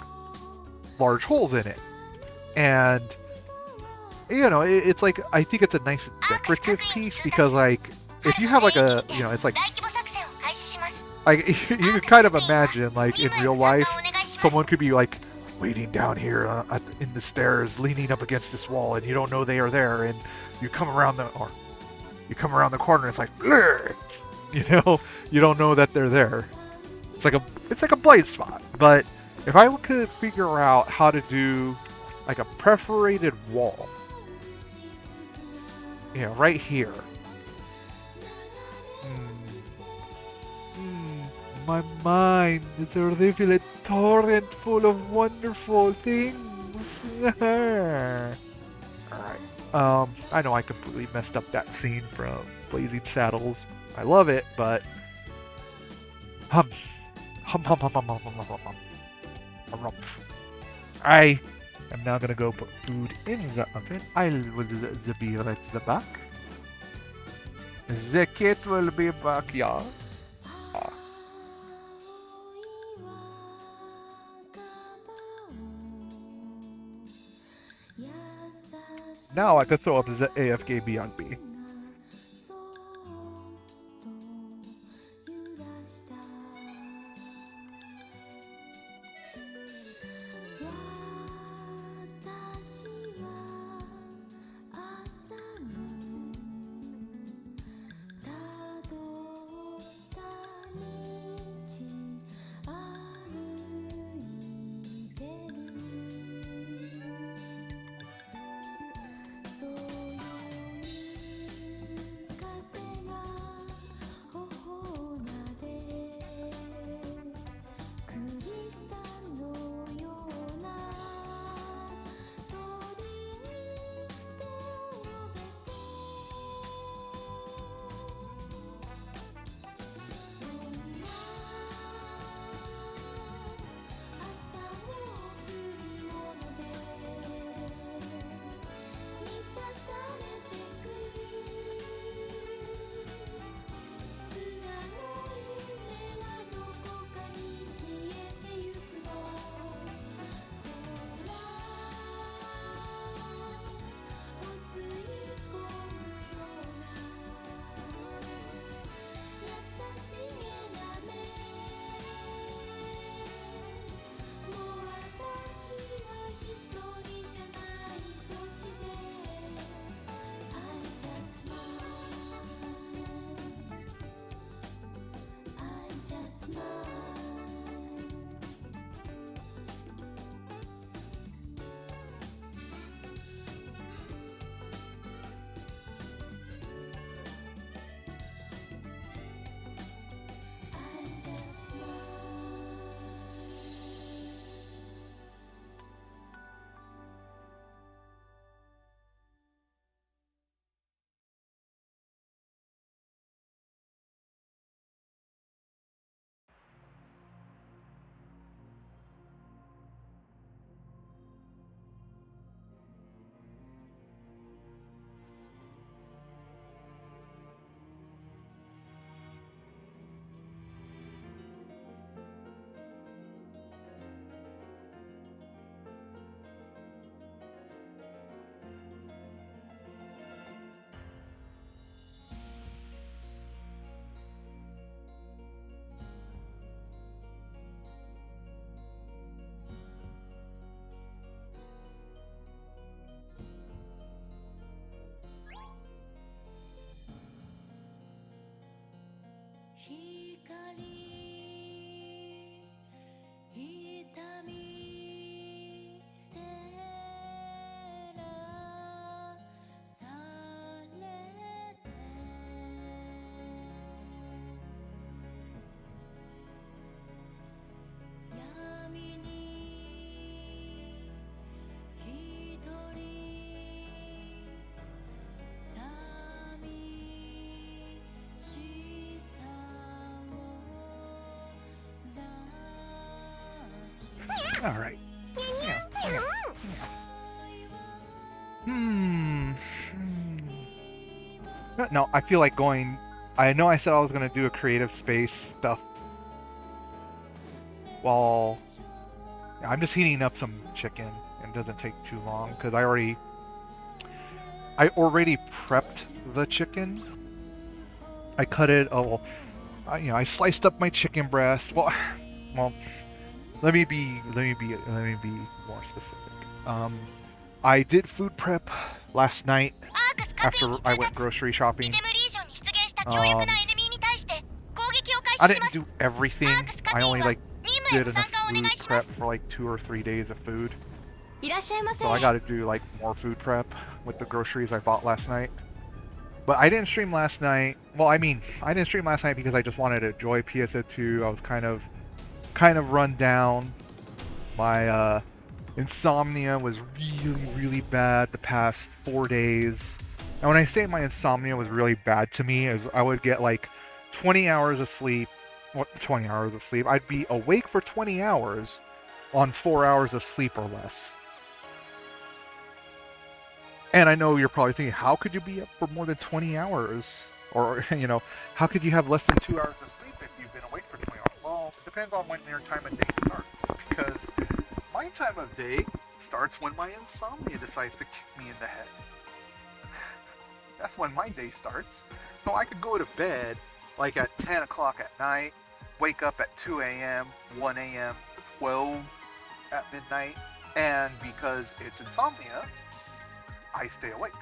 large holes in it, and you know it's like, I think it's a nice decorative piece, because like if you have like a, you know, it's like 大規模作戦を開始します。 like you can kind of imagine like in real life someone could be like waiting down here in the stairs, leaning up against this wall, and you don't know they are there, and you come around the corner, and it's like, "Bleh!" You know, you don't know that they're there. It's like a blind spot. But if I could figure out how to do like a perforated wall, you know, right here. My mind is a rivulet torrent full of wonderful things. Alright. I know I completely messed up that scene from Blazing Saddles. I love it, but hum hum hum hum hum hum hum hum hum. I am now gonna go put food in the oven. I will be right back. The kid will be back, yeah. Now I can throw up the AFK Beyond B. All right. Yeah. Yeah. Hmm. No, I feel like going. I know I said I was gonna do a creative space stuff. While I'm just heating up some chicken, and it doesn't take too long because I already prepped the chicken. I cut it. Oh, well, I sliced up my chicken breast. Well, let me be more specific. I did food prep last night アークス各位 after に通 I 達 went grocery リ shopping. テムリージョンに出現した強力なエネミーに対して攻撃を開 I 始しま didn't す do everything. アークス各 I 員 only は like 任務へ did の enough 参加をお願 food いします prep for like 2 or 3 days of food. いらっしゃいませ So I got to do like more food prep with the groceries I bought last night. But I didn't stream last night. Well, I mean, I didn't stream last night because I just wanted to enjoy PSO2. I was kind of run down. My insomnia was really, really bad the past 4 days. And when I say my insomnia was really bad to me, is I would get like 20 hours of sleep. What 20 hours of sleep? I'd be awake for 20 hours on 4 hours of sleep or less. And I know you're probably thinking, how could you be up for more than 20 hours? Or, how could you have less than 2 hours of sleep if you've been awake for 20 hours? Well, it depends on when your time of day starts. Because my time of day starts when my insomnia decides to kick me in the head. That's when my day starts. So I could go to bed like at 10 o'clock at night, wake up at 2 a.m., 1 a.m., 12 at midnight, and because it's insomnia, I stay awake.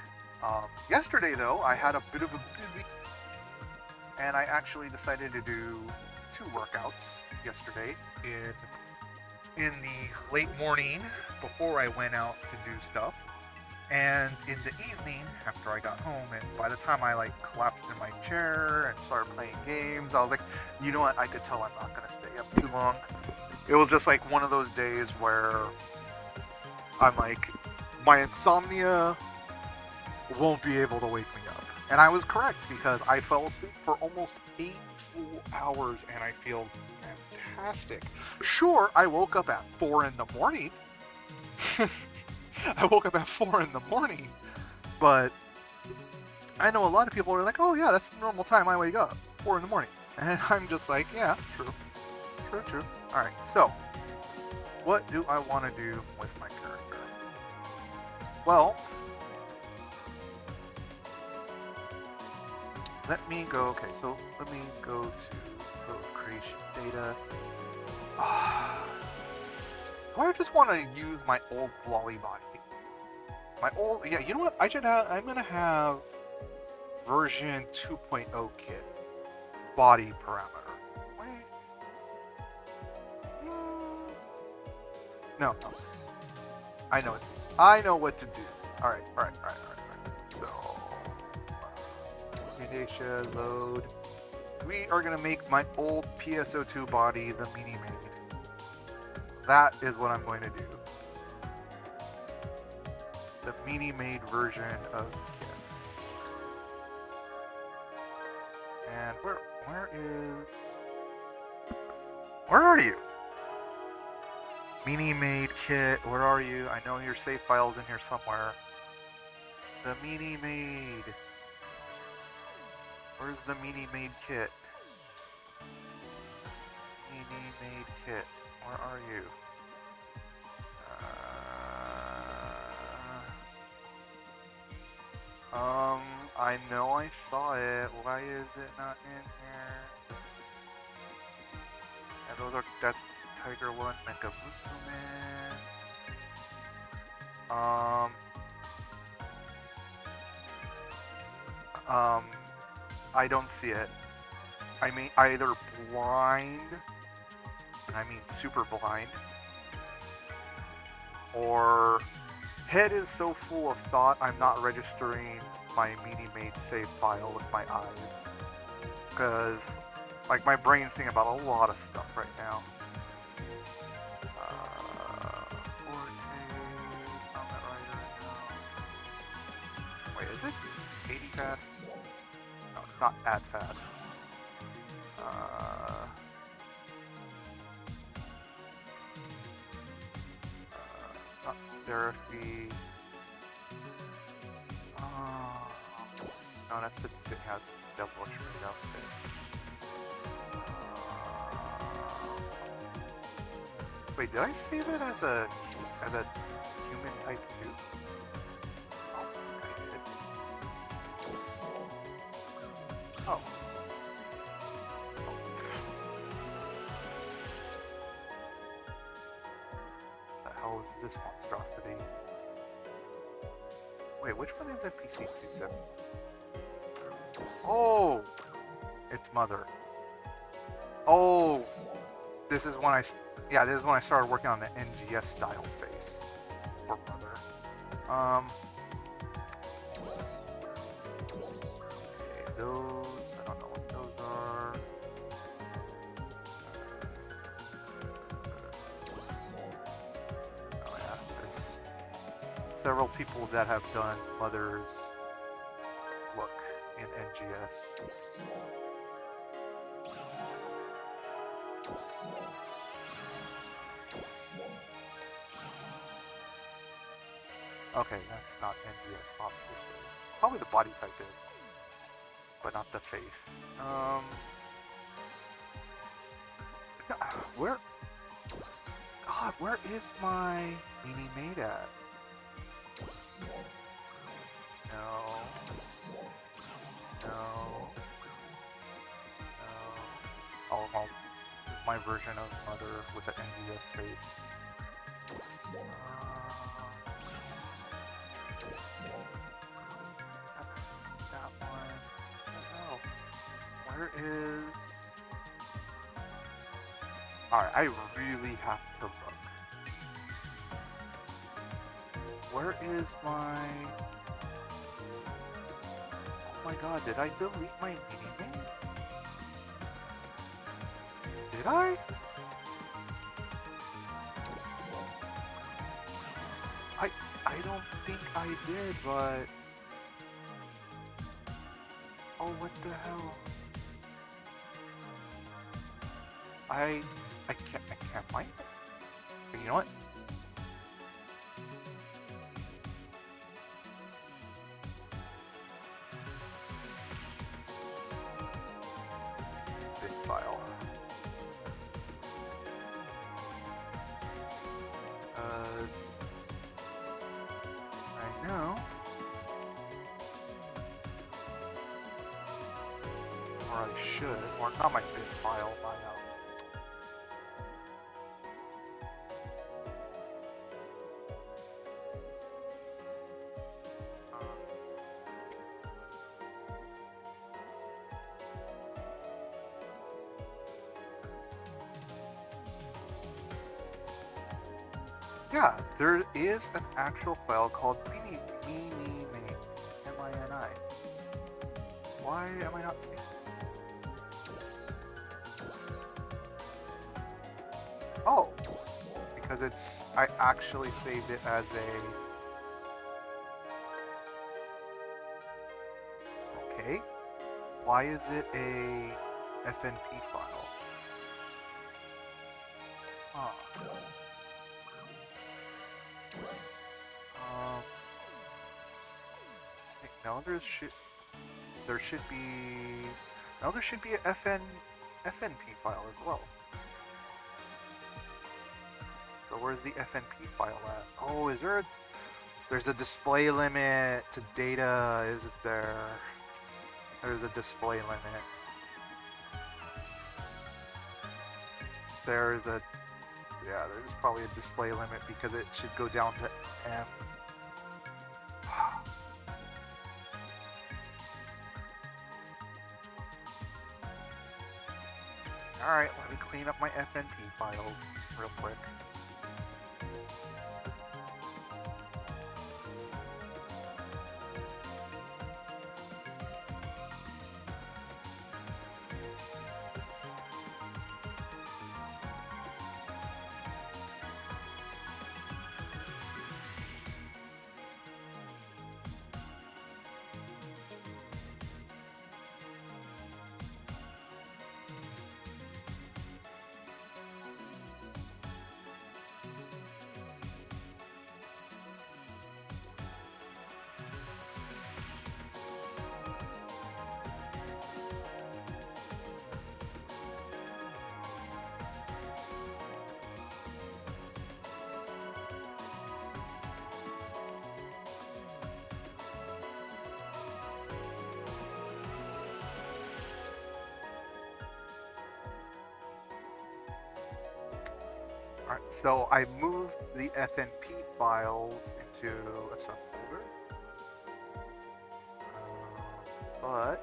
Yesterday, though, I had a bit of a busy, and I actually decided to do 2 workouts yesterday in the late morning before I went out to do stuff, and in the evening after I got home. And by the time I collapsed in my chair and started playing games, I was like, you know what? I could tell I'm not gonna stay up too long. It was just like one of those days where I'm like, my insomnia won't be able to wake me up. And I was correct because I fell asleep for almost 8 full hours and I feel fantastic. Sure, I woke up at 4 in the morning. I woke up at 4 in the morning, but I know a lot of people are like, oh yeah, that's the normal time I wake up, 4 in the morning. And I'm just like, yeah, true. True. Alright, so, what do I want to do with my character? Well, let me go to creation data. Do I just want to use my old Lolly body? Yeah, you know what? I'm gonna have version 2.0 kit body parameter. Wait. No. I know what to do. Alright. So, Dacia load. We are gonna make my old PSO2 body the mini maid. That is what I'm going to do. The mini maid version of Kit. And where are you? Mini maid Kit, where are you? I know your save file's in here somewhere. The mini maid. Where's the mini maid Kit? Mini maid Kit. Where are you? I know I saw it. Why is it not in here? And that's Tiger 1 Mecha Musume. I don't see it. I mean, either blind, I mean super blind, or head is so full of thought I'm not registering my mini maid save file with my eyes. Because, my brain's thinking about a lot of stuff right now. Wait, is it 80 fast? No, it's not that fast. Therapy. No, that's the it has double trade outfit. Wait, did I save it as a human type too? Oh, I did. Oh. The hell is this monstrosity? Wait, which one is NPC 27? Oh! It's Mother. Oh! This is when this is when I started working on the NGS style face for Mother. Okay, those, I don't know what those are. Oh yeah, there's several people that have done Mother's look in NGS. Okay, that's not NGS, obviously. Probably the body type is, but not the face. Where? God, where is my Mini Maid at? No. No. No. Oh, well, my version of Mother with the NGS face. That one. Oh no. Where is... Alright, I really have to look. Where is my... Oh my god, did I delete my Mini Maid? Did I? I don't think I did, but... Oh, what the hell? I can't find it. But you know what? This file. Right now. Or I should, or not my big file, my yeah, there is an actual file called Mini Maid, M-I-N-I. Why am I not seeing it? Oh, because I actually saved it as okay. Why is it a FNP file? Huh. No, there should be a FNP file as well. So where's the FNP file at? Oh, there's a display limit to data, is it there? There's a display limit. There's probably a display limit because it should go down to M. Alright, let me clean up my FNP files real quick. Alright, so I moved the FNP files into a subfolder. But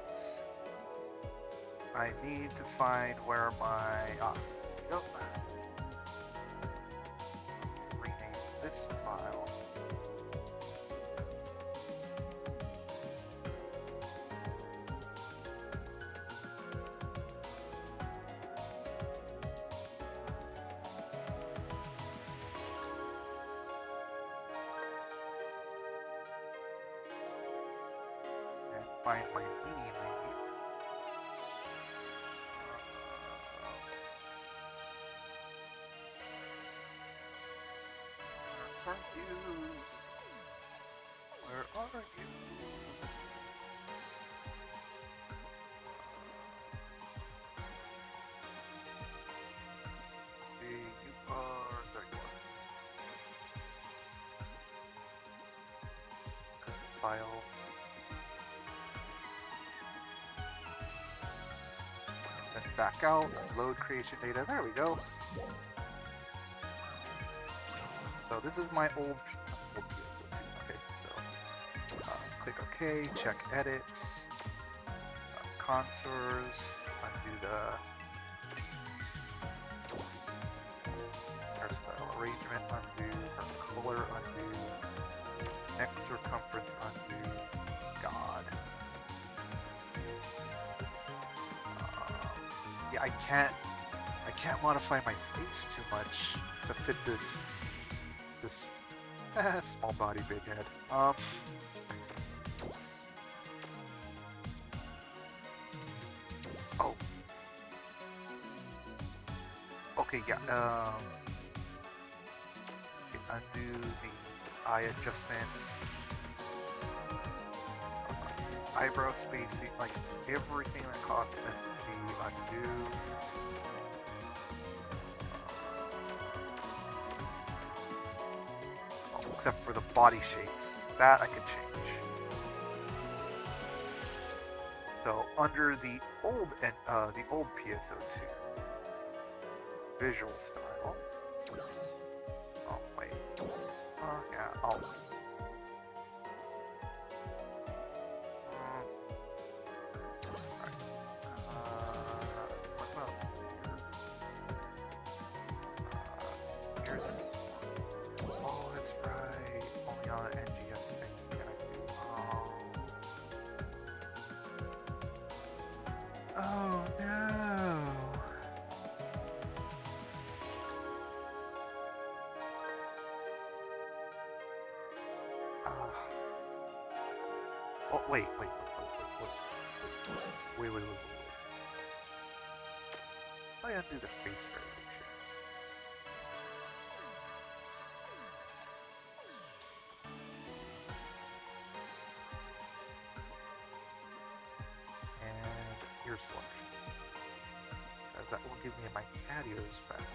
I need to find where my here we go. Rename this file. And find my mini main. Where are you? Where are you? Hey, you are. There you are. File. Then back out. Load creation data. There we go. So this is my old okay, so click OK, check edits, contours, undo the hairstyle arrangement, undo, her color, undo, neck circumference, undo, God. Yeah, I can't modify my face too much to fit this small body, big head. Oh. Okay, yeah. Okay, undo the eye adjustment. Eyebrow spacing, like everything that costs SG, undo. Except for the body shapes. That I can change. So under the old PSO2 visual style. Oh wait. Yeah. I'll. What about here's oh, that's right. Only on NGS thing can I do. Oh no. Oh wait. I undo the face variation. And ear selection. As that will give me my patios back.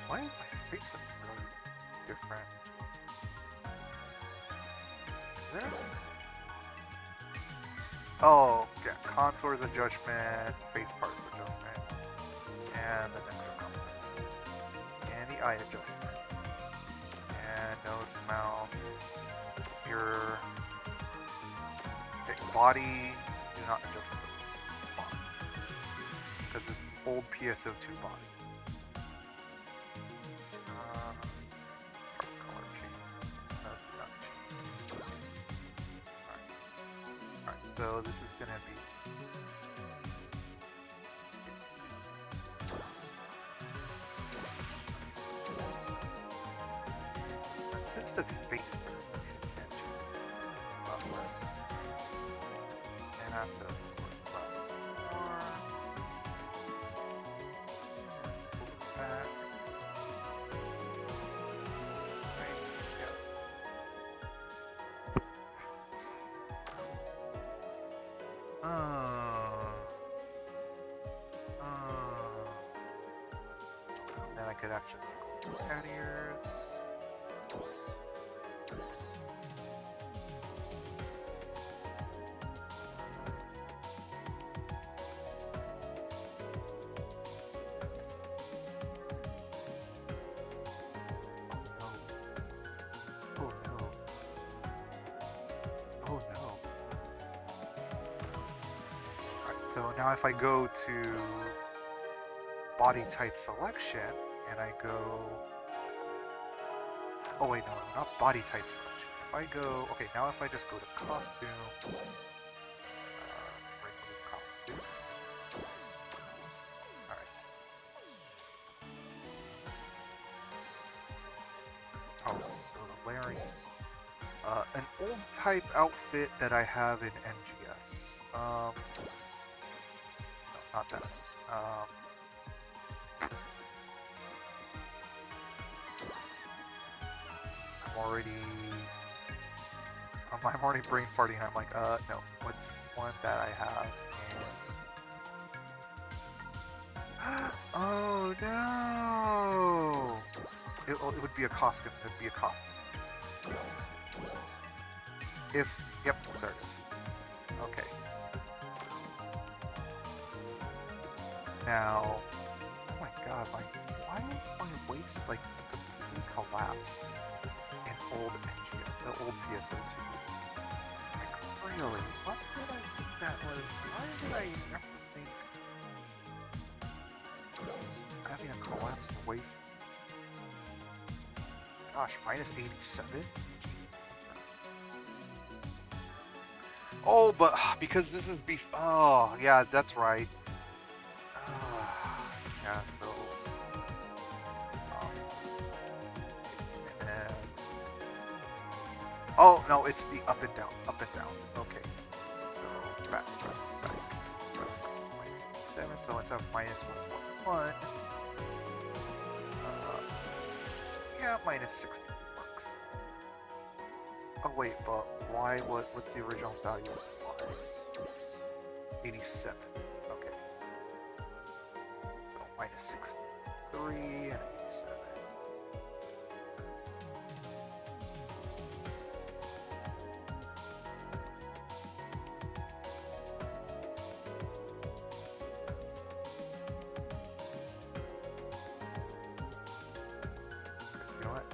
Why is my face looking really different? Is there? Oh, yeah, contours adjustment, face parts adjustment, and the neck circumference, and the eye adjustment, and nose, mouth, ear, okay, body, do not adjust the body, because it's old PSO2 body. Color change, do not change. Alright, so this is going to be just the face and I have to put more back. Right, yeah. I could actually go cat ears. Oh no. Oh no. Alright, so now if I go to body type selection and I go... Oh wait, no, not body type selection. If I go... Okay, now if I just go to costume... remove costume. Alright. Oh, go to layering. An old type outfit that I have in NGS. No, not that. I'm already brain farting. I'm like, no. What's one that I have? And... oh no! It would be a costume. It would be a costume. Yep, there it is. Okay. Now, oh my god, why is my waist like completely collapsed in old NGS, the old PSO2? Like, really? What did I think that was? Why did I ever think having a collapsed waist? Gosh, minus 87? Oh, but because this is beef. Oh, yeah, that's right. Yeah, so. And then, oh, no, it's the up and down. Up and down. Okay. So, back. 7, so it's up minus 121. Yeah, minus 60 works. Oh, wait, but why? What's the original value of y? 87. Okay. So minus 63 and 87. You know what?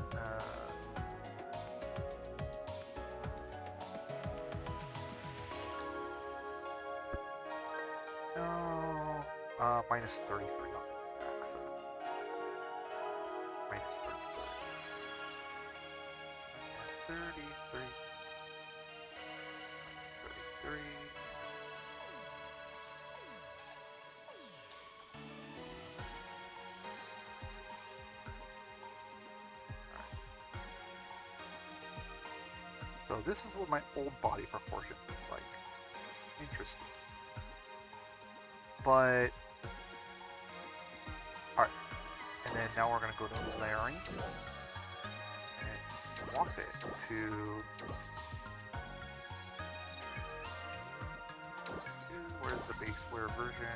Minus 33 on the back, so minus 33. 33. So this is what my old body proportion looks like. Interesting. But alright. And then now we're gonna go to layering and swap it to where's the baseware version?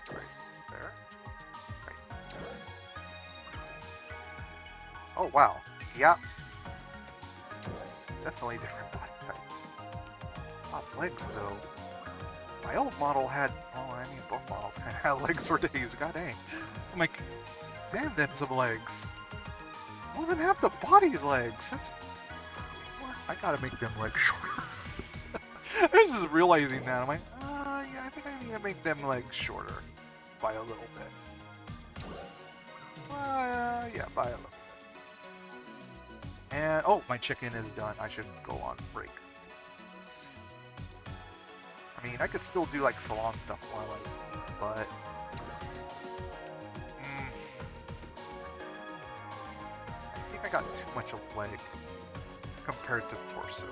It's right there. Right there. Oh wow. Yeah. Definitely different body type. Legs though. My old model had, oh, I mean, both models had legs for days. God dang. I'm like, damn, that's some legs. More than half the body's legs. That's, what? I gotta make them legs shorter. I'm just realizing that. I'm like, yeah, I think I need to make them legs shorter by a little bit. Yeah, by a little bit. And, oh, my chicken is done. I should go on break. I mean, I could still do like salon stuff while but I think I got too much of leg compared to torso.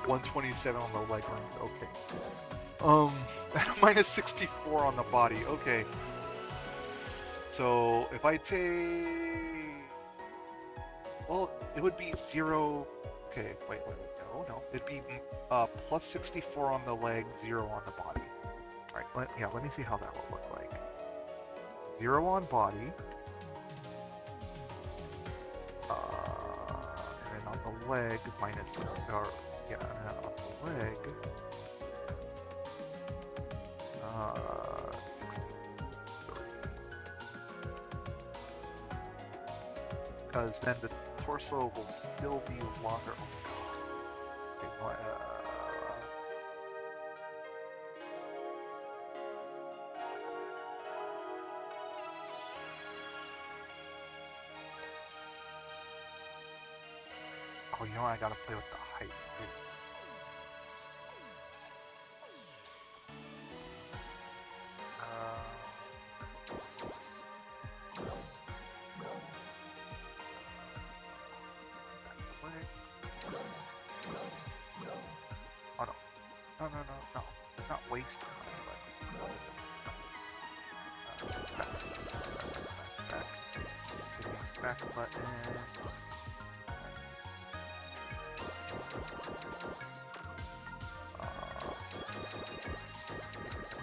127 on the leg length. Okay. Minus 64 on the body. Okay. So if I take, well, it would be 0. Okay, wait. No. It'd be plus 64 on the leg, 0 on the body. Alright, let me see how that will look like. 0 on body. And then on the leg, minus, or, yeah, and then on the leg, uh, 60, because then the torso will still be longer. Okay, oh, you know what? I gotta play with the height too. Leg. Oh no. No, no, no, no. It's not waist time, but what is it? Back button.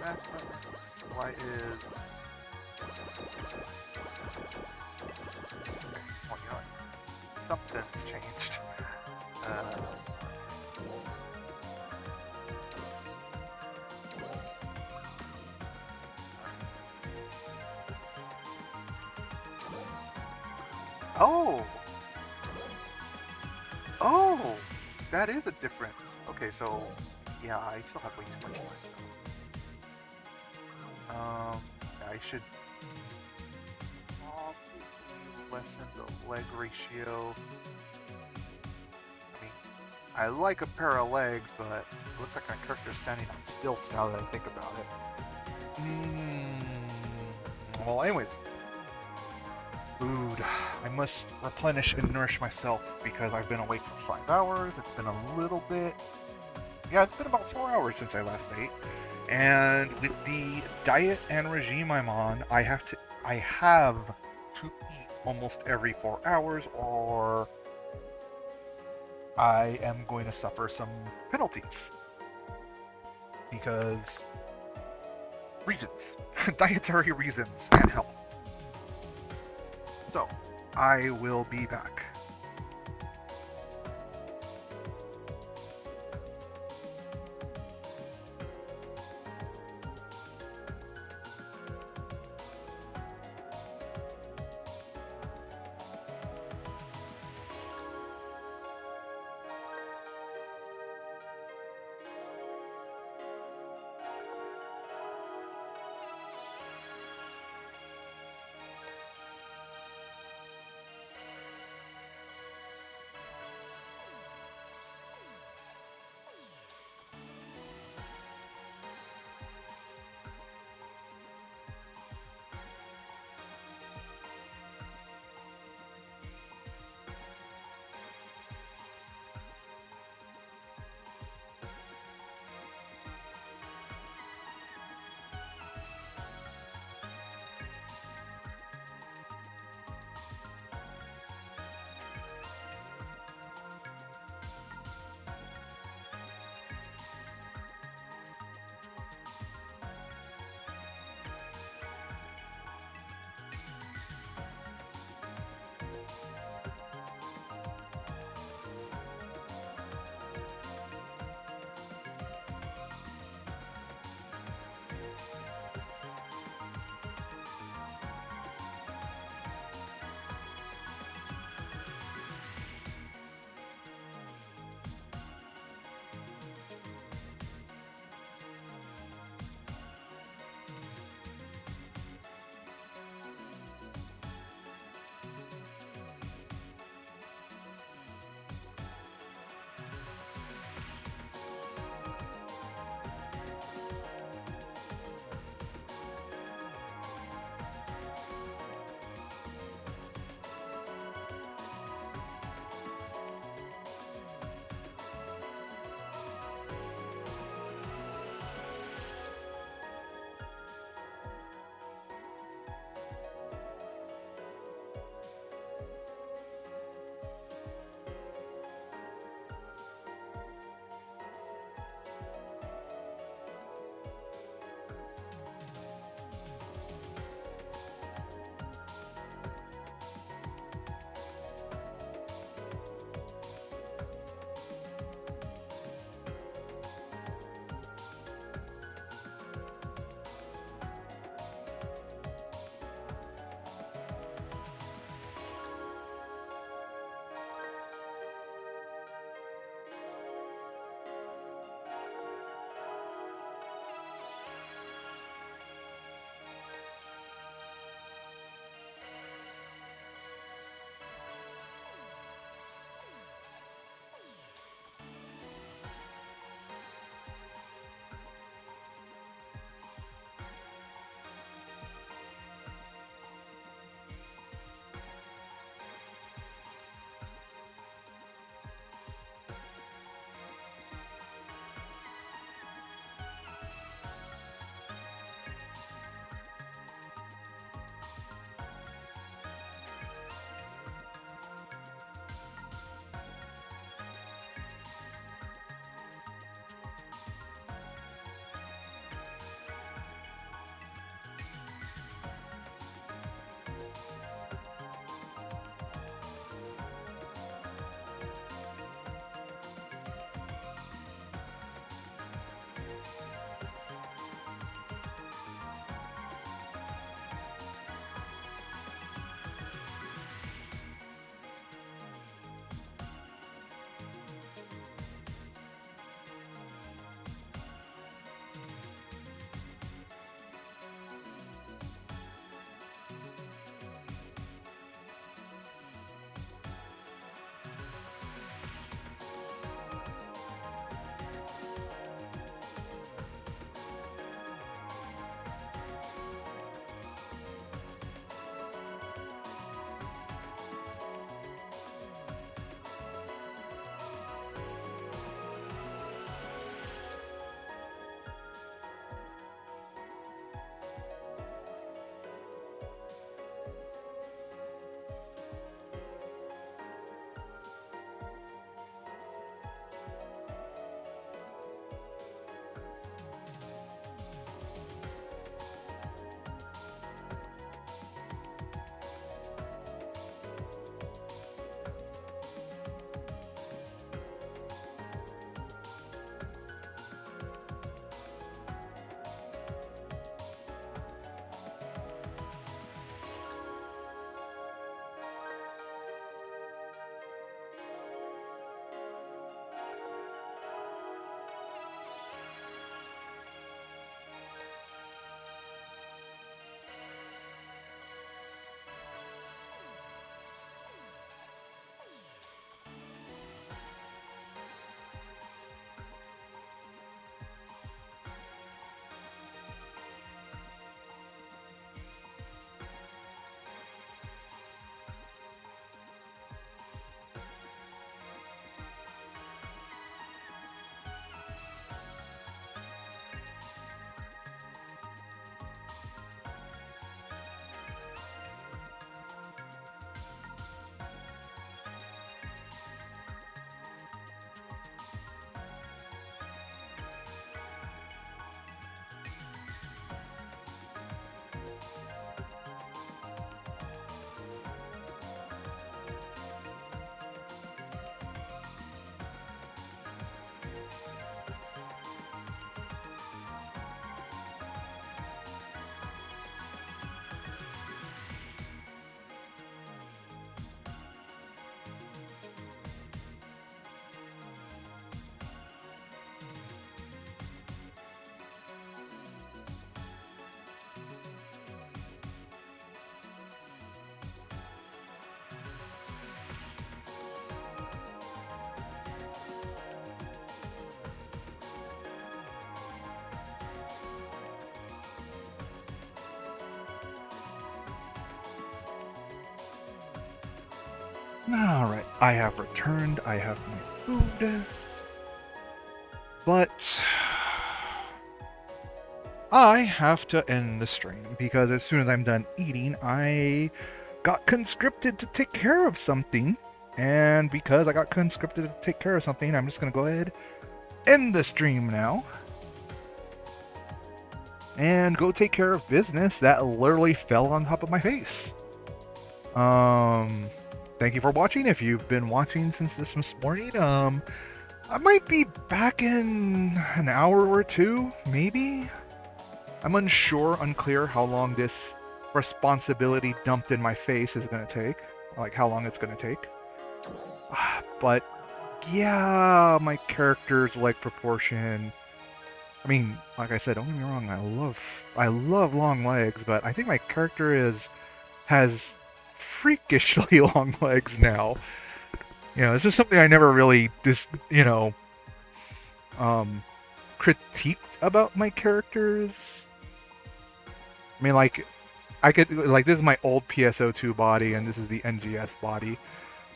Back button. Why is... Oh, you know what? Something's changed. Oh! Oh! That is a difference. Okay, so... Yeah, I still have way too much life. I should... probably lessen the leg ratio. I mean, I like a pair of legs, but it looks like my character's standing on stilts now that I think about it. Well, anyways. Food. I must replenish and nourish myself because I've been awake for 5 hours. It's been a little bit... Yeah, it's been about 4 hours since I last ate. And with the diet and regime I'm on, I have to eat almost every 4 hours or I am going to suffer some penalties. Because reasons. Dietary reasons and health. So, I will be back. Alright, I have returned, I have my food. But I have to end the stream because as soon as I'm done eating, I got conscripted to take care of something. And because I got conscripted to take care of something, I'm just going to go ahead, end the stream now. And go take care of business that literally fell on top of my face. Thank you for watching. If you've been watching since this morning, I might be back in an hour or two, maybe? I'm unclear how long this responsibility dumped in my face is going to take. Like, how long it's going to take. But, yeah, my character's leg proportion. I mean, like I said, don't get me wrong, I love long legs, but I think my character has freakishly long legs now. You know, this is something I never really critiqued about my characters. I mean, like, this is my old PSO2 body, and this is the NGS body.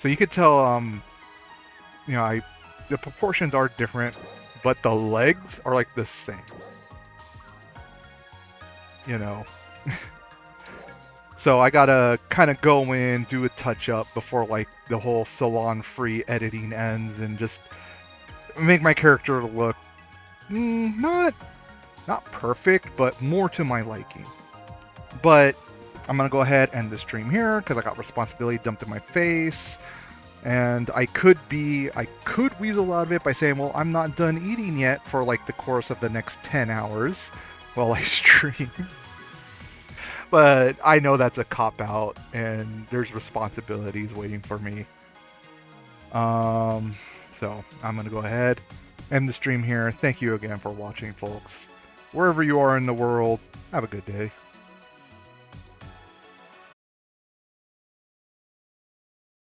So you could tell, the proportions are different, but the legs are, like, the same. You know? So I gotta kind of go in, do a touch-up before, like, the whole Salon free editing ends, and just make my character look not perfect, but more to my liking. But I'm gonna go ahead and end the stream here because I got responsibility dumped in my face, and I could weasel out of it by saying, well, I'm not done eating yet for like the course of the next 10 hours while I stream. But I know that's a cop-out, and there's responsibilities waiting for me. So I'm gonna go ahead, end the stream here. Thank you again for watching, folks. Wherever you are in the world, have a good day.